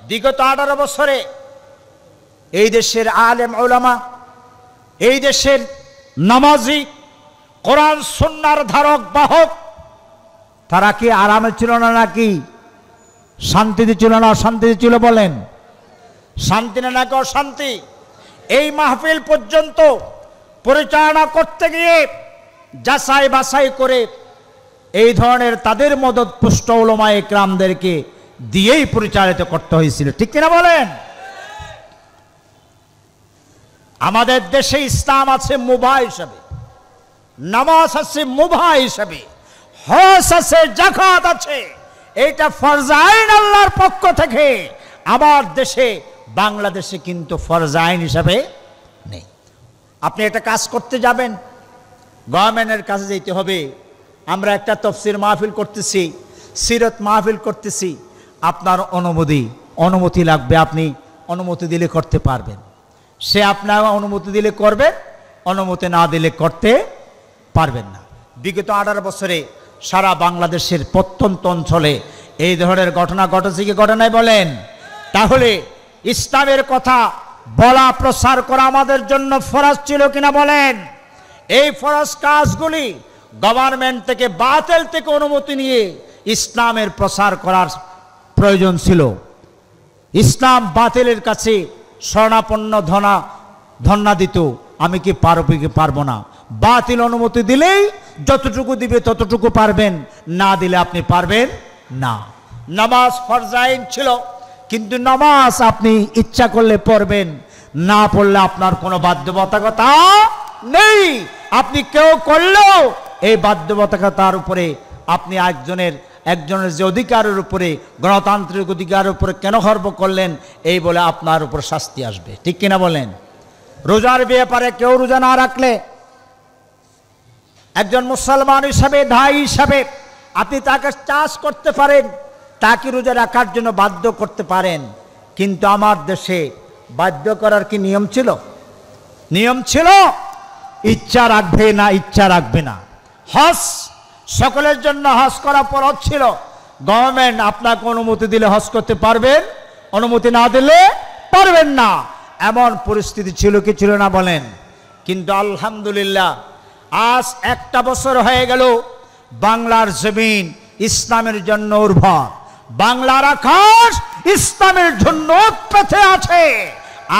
বিগত 18 বছরে এই দেশের আলেম উলামা, এই দেশের নামাজি, কোরআন সুন্নাহর ধারক বাহক, তারা কি আরামে ছিল না নাকি শান্তিতে ছিল না অশান্তিতে ছিল? বলেন, শান্তি না নাকি অশান্তি? এই মাহফিল পর্যন্ত পরিচালনা করতে গিয়ে যাচাই বাছাই করে এই ধরনের তাদের মদত পুষ্ট উলামায়ে কেরামদেরকে দিয়েই পরিচালিত করতে হয়েছিল, ঠিক কিনা বলেন? আমাদের দেশে ইসলাম আছে মুবাহ হিসাবে, নামাজ আছে মুবাহ হিসাবে, হজ আছে, যাকাত আছে, এটা ফরজ আইন আল্লাহর পক্ষ থেকে। আমার দেশে বাংলাদেশে কিন্তু ফরজ আইন হিসাবে নেই। আপনি একটা কাজ করতে যাবেন, গভর্নমেন্টের কাছে যেতে হবে। আমরা একটা তাফসীর মাহফিল করতেছি, সিরাত মাহফিল করতেছি, আপনার অনুমতি লাগবে। আপনি অনুমতি দিলে করতে পারবেন, সে আপনার অনুমতি দিলে করবেন, অনুমতি না দিলে করতে পারবেন না। বিগত 18 বছরে সারা বাংলাদেশের প্রত্যন্ত অঞ্চলে এই ধরনের ঘটনা ঘটেছে কি ঘটে নাই বলেন? তাহলে ইসলামের কথা বলা প্রচার করা আমাদের জন্য ফরজ ছিল কিনা বলেন? এই ফরজ কাজগুলি গভর্নমেন্ট থেকে বাতিল থেকে অনুমতি নিয়ে ইসলামের প্রচার করার প্রয়োজন ছিল। ইসলাম বাতিলের কাছে শরণাপন্ন ধন্না দিত, আমি কি পারবো কি পারবো না। বাতিল অনুমতি দিলেই যতটুকু দিবে ততটুকু পারবেন, না দিলে আপনি পারবেন না। নামাজ ফরজ আইন ছিল, কিন্তু নামাজ আপনি ইচ্ছা করলে পড়বেন, না পড়লে আপনার কোনো বাধ্যবাধকতা নেই। আপনি কেউ করলেও এই বাধ্যবাধকতার উপরে আপনি একজনের যে অধিকারের উপরে, গণতান্ত্রিক অধিকারের উপরে কেন খর্ব করলেন এই বলে আপনার উপর শাস্তি আসবে, ঠিক কিনা বলেন? রোজার ব্যাপারে কেউ রোজা না রাখলে একজন মুসলমান হিসাবে, দায়ী হিসাবে আপনি তাকে চাষ করতে পারেন, তাকে রোজা রাখার জন্য বাধ্য করতে পারেন। কিন্তু আমার দেশে বাধ্য করার কি নিয়ম ছিল? নিয়ম ছিল ইচ্ছা রাখবে না, ইচ্ছা রাখবে না। হজ সকলের জন্য হজ করা ফরজ ছিল। গভর্নমেন্ট আপনাকে অনুমতি দিলে হজ করতে পারবেন, অনুমতি না দিলে পারবেন না। এমন পরিস্থিতি ছিল কি ছিল না বলেন? কিন্তু আলহামদুলিল্লাহ আজ 1টা বছর হয়ে গেল বাংলার জমিন ইসলামের জন্য উর্বর, বাংলার আকাশ ইসলামের জন্য পেতে আছে।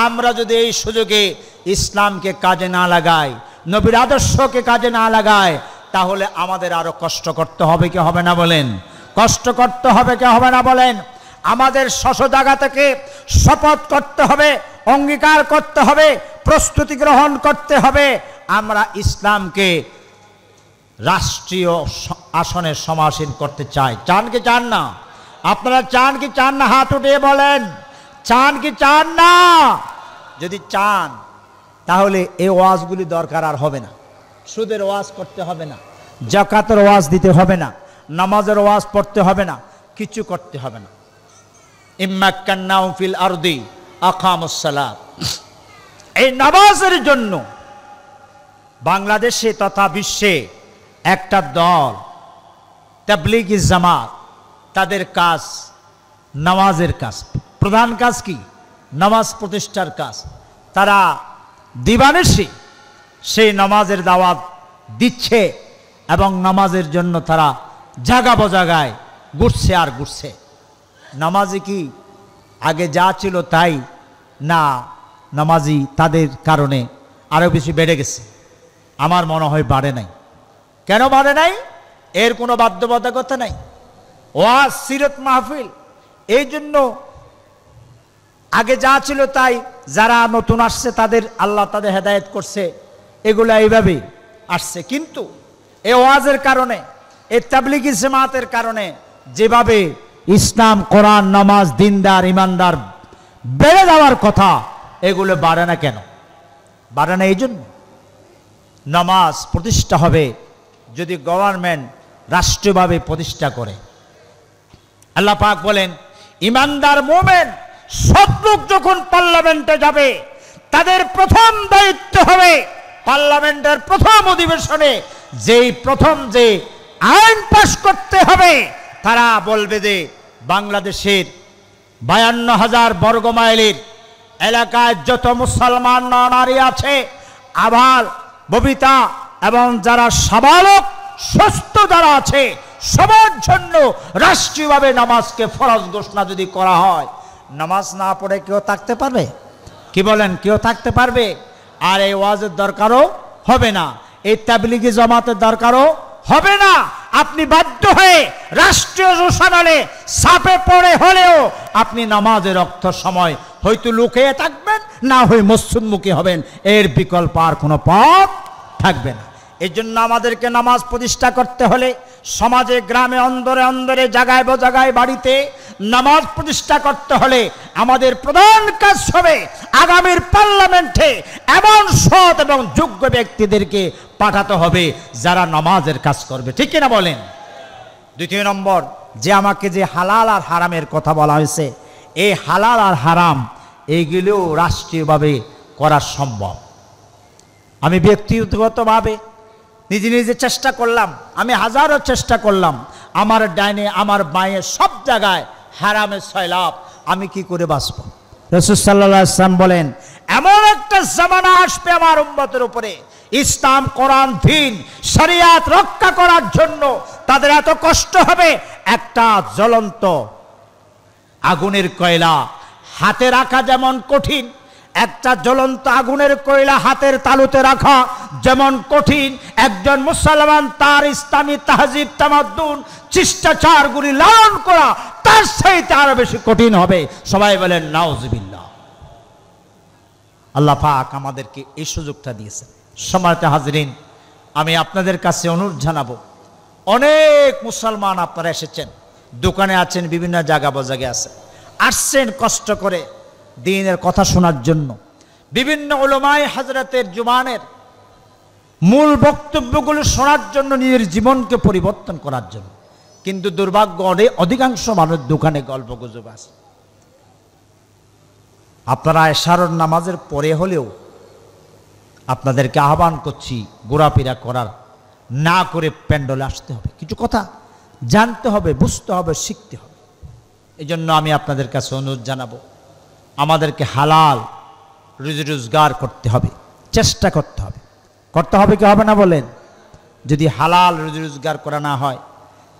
আমরা যদি এই সুযোগে ইসলামকে কাজে না লাগাই, নবীর আদর্শকে কাজে না লাগাই, তাহলে আমাদের আরো কষ্ট করতে হবে কি হবে না বলেন? কষ্ট করতে হবে কি হবে না বলেন? আমাদের জায়গা থেকে শপথ করতে হবে, অঙ্গীকার করতে হবে, প্রস্তুতি গ্রহণ করতে হবে। আমরা ইসলামকে রাষ্ট্রীয় আসনে সমাসীন করতে চাই। চান কি চান না? আপনারা চান কি চান না? হাত উঠিয়ে বলেন, চান কি চান না? যদি চান তাহলে এই ওয়াজগুলি দরকার আর হবে না। সুদের ওয়াজ করতে হবে না, যাকাতের ওয়াজ দিতে হবে না, নামাজের ওয়াজ পড়তে হবে না, কিছু করতে হবে না। ইম্মাক্কান্নাহুম ফিল আরদি আকামুস সালাত, এই নামাজের জন্য বাংলাদেশে তথা বিশ্বে একটা দল তাবলীগি জামাত, তাদের কাজ নামাজের কাজ, প্রধান কাজ কি? নামাজ প্রতিষ্ঠার কাজ। তারা দিবানিশি সেই নামাজের দাওয়াত দিচ্ছে এবং নামাজের জন্য তারা জায়গা বজাগায় ঘুরছে আর ঘুরছে। নামাজে কি আগে যা ছিল তাই না নামাজি তাদের কারণে আরও বেশি বেড়ে গেছে? আমার মনে হয় বাড়ে নাই। কেন বাড়ে নাই? এর কোনো বাধ্যবাধকতা নাই। ওয়াজ সিরত মাহফিল, এই জন্য আগে যা ছিল তাই, যারা নতুন আসছে তাদের আল্লাহ তাদের হেদায়েত করছে, এগুলা এইভাবেই আসছে। কিন্তু এই ওয়াজের কারণে, এই তাবলিগি জামাতের কারণে যেভাবে ইসলাম, কোরআন, নামাজ, দিনদার, ইমানদার বেড়ে যাওয়ার কথা, এগুলো বাড়ে না কেন? বাড়ে না এই জন্য, নামাজ প্রতিষ্ঠা হবে যদি গভর্নমেন্ট রাষ্ট্রীয়ভাবে প্রতিষ্ঠা করে। আল্লাহ পাক বলেন, ইমানদার মুমিন সৎলোক যখন পার্লামেন্টে যাবে, তাদের প্রথম দায়িত্ব হবে পার্লামেন্টের প্রথম অধিবেশনে প্রথম যে আইন পাশ করতে হবে, তারা বলবে যে বাংলাদেশের 52,000 বর্গমাইলের এলাকায় যত মুসলমান নারী আছে, আবাল ববিতা এবং যারা সাবালক সুস্থ যারা আছে, সবার জন্য রাষ্ট্রীয়ভাবে নামাজকে ফরজ ঘোষণা যদি করা হয়, নামাজ না পড়ে কেউ থাকতে পারবে? কি বলেন, কেউ থাকতে পারবে? আর এই ওয়াজের দরকারও হবে না, এই তাবলিগি জামাতের দরকারও হবে না। আপনি বাধ্য হয়ে রাষ্ট্রীয় ঘোষণালে চাপে পড়ে হলেও আপনি নামাজের অর্থ সময় হয়তো লুকিয়ে থাকবেন, না হয় মসজিদমুখী হবেন, এর বিকল্প আর কোনো পথ থাকবে না। এই জন্য আমাদেরকে নামাজ প্রতিষ্ঠা করতে হলে সমাজে, গ্রামে, অন্দরে অন্দরে, জায়গায় জায়গায়, বাড়িতে নামাজ প্রতিষ্ঠা করতে হলে আমাদের প্রধান কাজ হবে আগামীর পার্লামেন্টে এমন সৎ এবং যোগ্য ব্যক্তিদেরকে পাঠাতে হবে যারা নামাজের কাজ করবে। ঠিক কিনা বলেন? দ্বিতীয় নম্বর, যে আমাকে যে হালাল আর হারামের কথা বলা হয়েছে, এই হালাল আর হারাম এইগুলোও রাষ্ট্রীয়ভাবে করা সম্ভব। আমি ব্যক্তিগতভাবে নিজে নিজে চেষ্টা করলাম, আমি হাজারো চেষ্টা করলাম, আমার ডাইনে আমার বাঁয়ে সব জায়গায় হারামের সয়লাভ, আমি কি করে বাঁচব? রাসূল সাল্লাল্লাহু আলাইহি ওয়াসাল্লাম বলেন, এমন একটা জামানা আসবে আমার উম্মতের উপরে, ইসলাম, কোরআন, দ্বীন, শরিয়াত রক্ষা করার জন্য তাদের এত কষ্ট হবে, একটা জ্বলন্ত আগুনের কয়লা হাতে রাখা যেমন কঠিন, একটা জ্বলন্ত আগুনের কয়লা হাতের তালুতে রাখা যেমন কঠিন, একজন মুসলমান তার ইসলামী তাহজিব, তামাদ্দুন, শিষ্টাচারগুলি লালন করা তার চাইতে আরো বেশি কঠিন হবে। সবাই বলেন নাউজুবিল্লাহ। আল্লাহ পাক আমাদেরকে এই সুযোগটা দিয়েছেন। সম্মানিত হাজরিন, আমি আপনাদের কাছে অনুরোধ জানাবো, অনেক মুসলমান আপনারা এসেছেন, দোকানে আছেন, বিভিন্ন জায়গা জায়গায় আছেন, আসছেন কষ্ট করে দ্বীনের কথা শোনার জন্য, বিভিন্ন উলামায়ে হযরতের জুবানের মূল বক্তব্যগুলো শোনার জন্য, নিজের জীবনকে পরিবর্তন করার জন্য। কিন্তু দুর্ভাগ্য, অধিকাংশ মানুষ দোকানে গল্প গুজব আছে। আপনারা এশারের নামাজের পরে হলেও আপনাদেরকে আহ্বান করছি, ঘোরাফেরা করার না করে প্যান্ডলে আসতে হবে, কিছু কথা জানতে হবে, বুঝতে হবে, শিখতে হবে। এই জন্য আমি আপনাদের কাছে অনুরোধ জানাবো, আমাদেরকে হালাল রুজি রোজগার করতে হবে, চেষ্টা করতে হবে। করতে হবে কি হবে না বলেন? যদি হালাল রুজি রোজগার করা না হয়,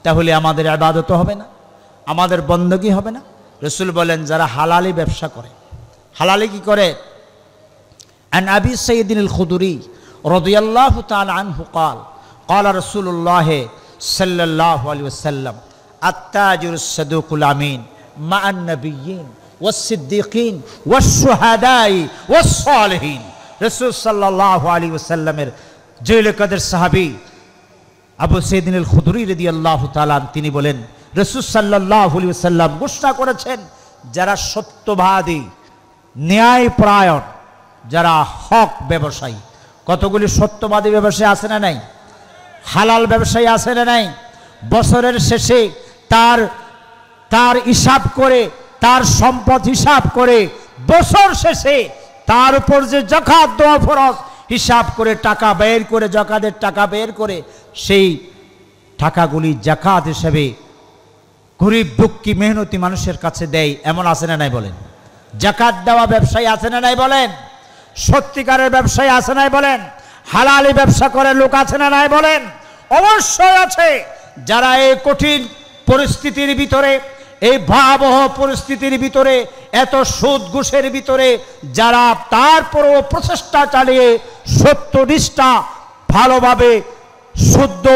তাহলে আমাদের ইবাদত হবে না, আমাদের বندگی হবে না। রাসূল বলেন, যারা হালালি ব্যবসা করে, হালালি কি করে? আন আবি সাইয়্যিদ আল-খুদরি রাদিয়াল্লাহু তাআলা আনহু قال قال رسول الله صلى الله عليه وسلم التاجر الصدوق الامين مع النبيين والصديقين والشهداء والصالحين। রাসূল সাল্লাল্লাহু আলাইহি ওয়াসাল্লামের জলিল কদর সাহাবী আবু সাইয়্যিদ আল-খুদরি রাদিয়াল্লাহু তাআলা তিনি বলেন, রাসূল সাল্লাল্লাহু আলাইহি ওয়াসাল্লাম ঘোষণা করেছেন, যারা সত্যবাদী, ন্যায়পরায়ণ, যারা হক ব্যবসায়ী। কতগুলি সত্যবাদী ব্যবসায়ী আছে না নাই? হালাল ব্যবসায়ী আছে না নাই? বছরের শেষে তার হিসাব করে, তার সম্পদ হিসাব করে, বছর শেষে তার উপর যে যাকাত দেওয়া ফরজ হিসাব করে টাকা বের করে, যাকাতের টাকা বের করে, সেই টাকাগুলি যাকাত হিসেবে গরিব দুঃখী মেহনতি মানুষের কাছে দেয়, এমন আছে না নাই বলেন? যাকাত দেওয়া ব্যবসায়ী আছে না নাই বলেন? সত্যিকারের ব্যবসায়ী আছে নাই বলেন? হালালি ব্যবসা করে লোক আছে না নাই বলেন? অবশ্যই আছে। যারা এই কঠিন পরিস্থিতির ভিতরে, এই ভয়াবহ পরিস্থিতির ভিতরে, এত সুদ ঘুষের ভিতরে যারা তারপরও প্রচেষ্টা চালিয়ে সত্যনিষ্ঠা ভালোভাবে শুদ্ধ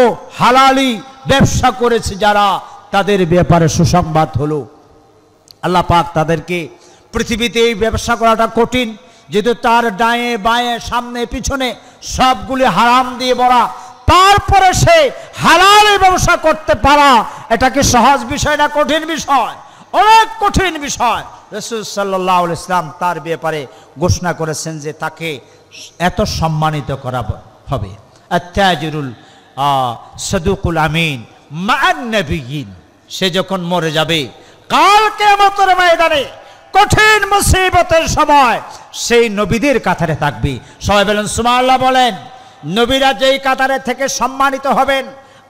হালালি ব্যবসা করেছে যারা, তাদের ব্যাপারে সুসংবাদ হলো আল্লাহ পাক তাদেরকে, পৃথিবীতে এই ব্যবসা করাটা কঠিন, যেহেতু তার ডায়ে বাঁয়ে সামনে পিছনে সবগুলি হারাম দিয়ে ভরা, তারপরে সে হালাল ব্যবসা করতে পারা, এটা কি সহজ বিষয় না কঠিন বিষয়? অনেক কঠিন বিষয়। রাসূল সাল্লাল্লাহু আলাইহি ওয়াসাল্লাম তার ব্যাপারে ঘোষণা করেছেন যে তাকে এত সম্মানিত করা হবে। আত-তাজিরুল সাদুকুল আমিন মা'আন নবিয়্যিন, সে যখন মরে যাবে কাল কিয়ামতের ময়দানে কঠিন মুসিবতের সময় সেই নবীদের কাতারে থাকবে। সবাই বলেন সুবহানাল্লাহ বলেন। নবীরা যেই কাতারে থেকে সম্মানিত হবেন,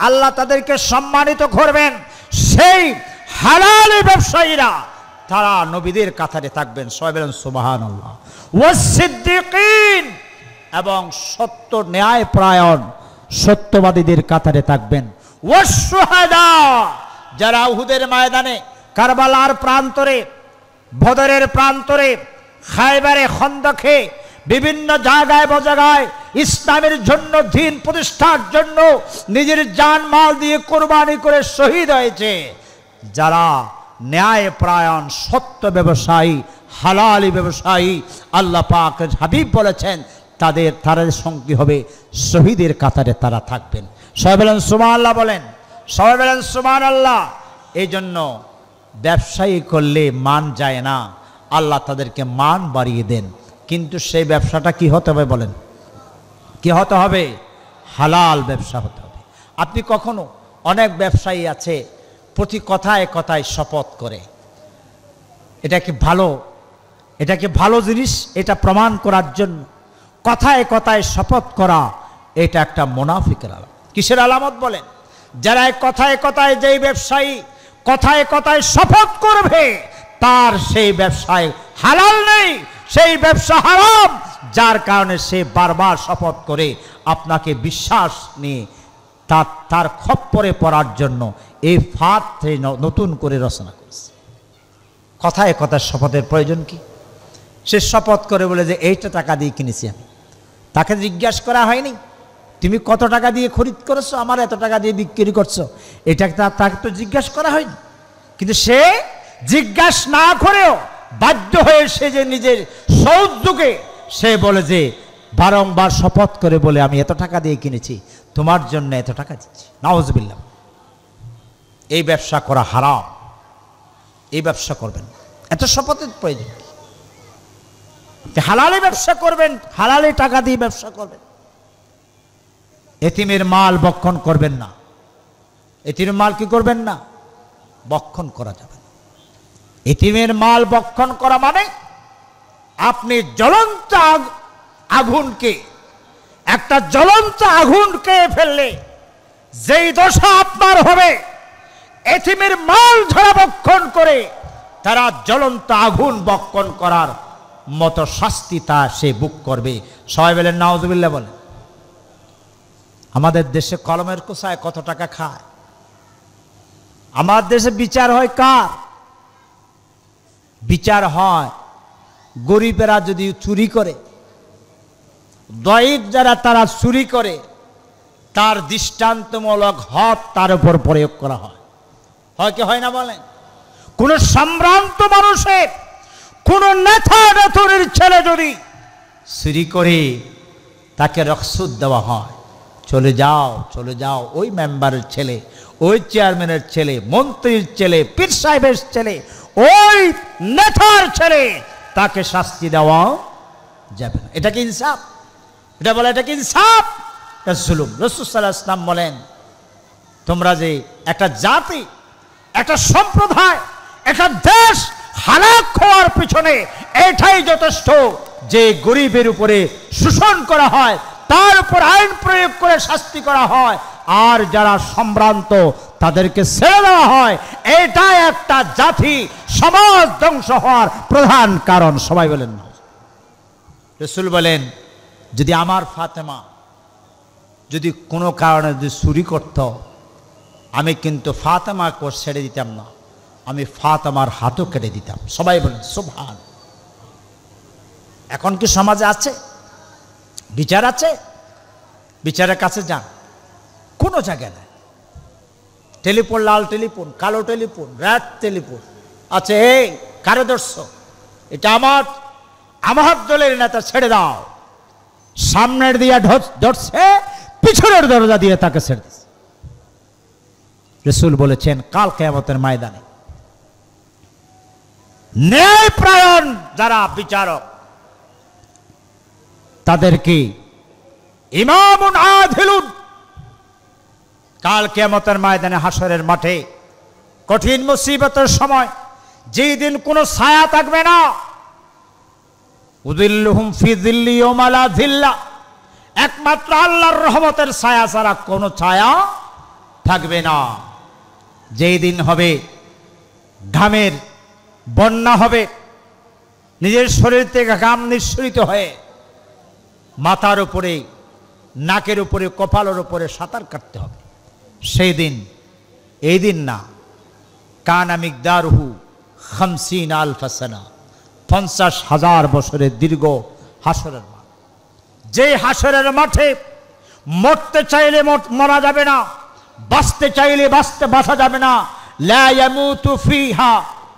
আল্লাহ তাদেরকে সম্মানিত করবেন, সেই হালালি ব্যবসায়ীরা তারা নবীদের কাতারে থাকবেন। সবাই বলেন সুবহানাল্লাহ। ওয়াস-সিদ্দিকিন, এবং সত্য ন্যায় পরায়ণ সত্যবাদীদের কাতারে থাকবেন। ওয়াস-শুহাদা, যারা উহুদের ময়দানে, কারবালার প্রান্তরে, বদরের প্রান্তরে, খায়বারে, খন্দকে, বিভিন্ন জায়গায় বজাগায় ইসলামের জন্য, দ্বীন প্রতিষ্ঠার জন্য নিজের জান মাল দিয়ে কোরবানি করে শহীদ হয়েছে, যারা ন্যায় পরায়ণ সত্য ব্যবসায়ী হালালি ব্যবসায়ী, আল্লাহ পাক হাবিব বলেছেন তাদের সঙ্গী হবে শহীদের কাতারে তারা থাকবেন। সবাই বলেন সুবহানাল্লাহ বলেন। সবাই বলেন সুবহানাল্লাহ। এই জন্য ব্যবসায়ী করলে মান যায় না, আল্লাহ তাদেরকে মান বাড়িয়ে দেন, কিন্তু সেই ব্যবসাটা কি হতে হবে বলেন? কি হতে হবে? হালাল ব্যবসা হতে হবে। আপনি কখনো, অনেক ব্যবসায়ী আছে প্রতি কথায় কথায় শপথ করে, এটা কি ভালো, এটা কি ভালো জিনিস, এটা প্রমাণ করার জন্য কথায় কথায় শপথ করা, এটা একটা মুনাফিকের আলামত। কিসের আলামত বলেন? যারা কথায় কথায়, যেই ব্যবসায়ী কথায় কথায় শপথ করবে, তার সেই ব্যবসায় হালাল নেই, সেই ব্যবসা হারাম, যার কারণে সে বারবার শপথ করে আপনাকে বিশ্বাস নিয়ে তার খপ্পরে পড়ার জন্য এই ফাঁদ নতুন করে রচনা করেছে। কথায় কথায় শপথের প্রয়োজন কি? সে শপথ করে বলে যে এইটা টাকা দিয়ে কিনেছি আমি, তাকে জিজ্ঞাসা করা হয়নি তুমি কত টাকা দিয়ে খরিদ করেছো, আমার এত টাকা দিয়ে বিক্রি করছো, এটা তাকে তো জিজ্ঞাসা করা হয়নি। কিন্তু সে জিজ্ঞাসা না করেও বাধ্য হয়ে সে যে নিজের সৌযোগে সে বলে যে বারংবার শপথ করে বলে আমি এত টাকা দিয়ে কিনেছি, তোমার জন্য এত টাকা দিচ্ছি। নাউজুবিল্লাহ। এই ব্যবসা করা হারাম, এই ব্যবসা করবেন। এত শপথের প্রয়োজন? হালালি ব্যবসা করবেন, হালালি টাকা দিয়ে ব্যবসা করবেন। এতিমের মাল বক্ষণ করবেন না। এতিমের মাল কি করবেন না? বক্ষণ করা যাবে না। এতিমের মাল বক্ষণ করা মানে আপনি জ্বলন্ত আগুনকে, একটা জ্বলন্ত আগুনকে ফেললে যেই দশা আপনার হবে, এতিমের মাল ঝরা বক্ষণ করে তারা জ্বলন্ত আগুন বক্ষণ করার মতো শাস্তি তা সে বুক করবে। সবাই বলেন নাউজুবিল্লাহ বলেন। আমাদের দেশে কলমের কোষায় কত টাকা খায়? আমার দেশে বিচার হয় কার? বিচার হয় গরিবেরা যদি চুরি করে, দয়িক যারা তারা চুরি করে, তার দৃষ্টান্তমূলক হদ তার উপর প্রয়োগ করা হয়। হয় কি হয় না বলেন? কোন সম্ভ্রান্ত মানুষের, কোন নেতা নেতরের ছেলে যদি চুরি করে, তাকে রক্সুদ দেওয়া হয়, চলে যাও চলে যাও, ওই মেম্বারের ছেলে, ওই চেয়ারম্যানের ছেলে, মন্ত্রীর ছেলে, পীর সাহেবের ছেলে, ওই নেতার ছেলে, তাকে শাস্তি দেওয়া যাবে না। এটা কি ইনসাফ? এটা বলে এটা কি ইনসাফ? এটা জুলুম। রাসূল সাল্লাল্লাহু আলাইহি ওয়াসাল্লাম বলেন, তোমরা যে একটা জাতি, একটা সম্প্রদায়, একটা দেশ হালাক হওয়ার পিছনে এটাই যথেষ্ট যে গরিবের উপরে শোষণ করা হয়, তার উপর আইন প্রয়োগ করে শাস্তি করা হয়, আর যারা সম্ভ্রান্ত তাদেরকে ছেড়ে দেওয়া হয়। এটাই একটা জাতি সমাজ ধ্বংস হওয়ার প্রধান কারণ। সবাই বলেন না। রাসূল বলেন, যদি আমার ফাতেমা যদি কোনো কারণে যদি চুরি করত, আমি কিন্তু ফাতেমাকে ছেড়ে দিতাম না, আমি ফাতেমার হাতও কেটে দিতাম। সবাই বলেন সুবহান। এখন কি সমাজে আছে বিচার? আছে? বিচারের কাছে যান, কোনো জায়গায় নাই। টেলিফোন, লাল টেলিফোন, কালো টেলিফোন, রেড টেলিফোন আছে। এই কারে ধরছ? এটা আমার দলের নেতা, ছেড়ে দাও। সামনের দিয়ে ধরছে, পিছনের দরজা দিয়ে তাকে ছেড়ে দিচ্ছে। রাসূল বলেছেন কাল কিয়ামতের ময়দানে ন্যায়পরায়ণ যারা বিচারক তাদেরকে ইমামুন আদিলুন, কাল কিয়ামতের ময়দানে হাসরের মাঠে কঠিন মুসিবতের সময়, যেই দিন কোনো ছায়া থাকবে না, উযিল্লুহুম ফি যিল্লি ইয়াওমা লা যিল্লা, একমাত্র আল্লাহর রহমতের ছায়া ছাড়া কোনো ছায়া থাকবে না। যেই দিন হবে ঘামের বন্যা হবে, নিজের শরীর থেকে ঘাম নিঃসরিত হয়ে মাথার উপরে, নাকের উপরে, কপালের উপরে সাঁতার কাটতে হবে। সেই দিন, এই দিন না, কানা মিকদারুহু 50 আলফা সানা, 50,000 বছরের দীর্ঘ হাসরের মাঠ। যে হাসরের মাঠে মরতে চাইলে মরা যাবে না, বাঁচতে চাইলে বাঁচা যাবে না। লা ইয়ামুতু ফিহা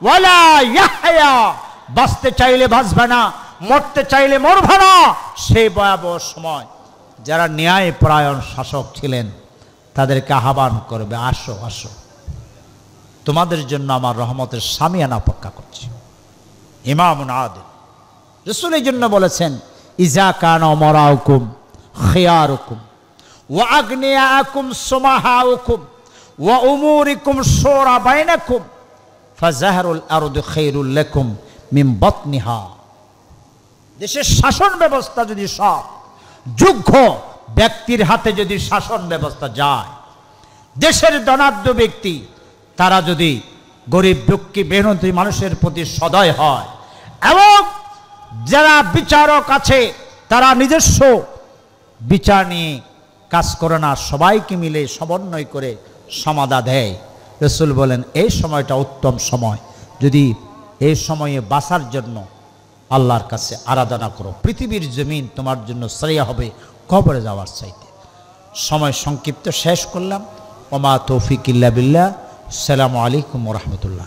ওয়ালা ইয়াহয়া, বাঁচতে চাইলে বাঁচবে না, মরতে চাইলে মরবে না। সেই ভয়াবহ সময় যারা ন্যায় পরায়ণ শাসক ছিলেন তাদেরকে আহ্বান করবে, আসো আসো, তোমাদের জন্য আমার রহমতের সামিয়ানা অপেক্ষা করছে। ইমামুন আদিল। রাসূল এই জন্য বলেছেন ইজা কানা উমারাউকুম খিয়ারুকুম ওয়া আগনিয়াকুম সুমাহাউকুম ওয়া উমুরিকুম শুরা বাইনাকুম ফাজাহরুল আরদু খায়রুল লাকুম মিন বাতনিহা। দেশের শাসন ব্যবস্থা যদি সব যোগ্য ব্যক্তির হাতে যদি শাসন ব্যবস্থা যায়, দেশের ধনাঢ্য ব্যক্তি তারা যদি গরিব দুঃখী মেহনতি মানুষের প্রতি সদয় হয়, এবং যারা বিচারক আছে তারা নিজস্ব বিচার নিয়ে কাজ করে না, সবাইকে মিলে সমন্বয় করে সমাধা দেয়, রাসূল বলেন এই সময়টা উত্তম সময়। যদি এই সময়ে বাঁচার জন্য আল্লাহর কাছে আরাধনা করো, পৃথিবীর জমিন তোমার জন্য শ্রেয় হবে কবরে যাওয়ার চাইতে। সময় সংক্ষিপ্ত শেষ করলাম। ওমা তৌফিক ইল্লা বিল্লাহ। আসসালামু আলাইকুম ওয়া রাহমাতুল্লাহ।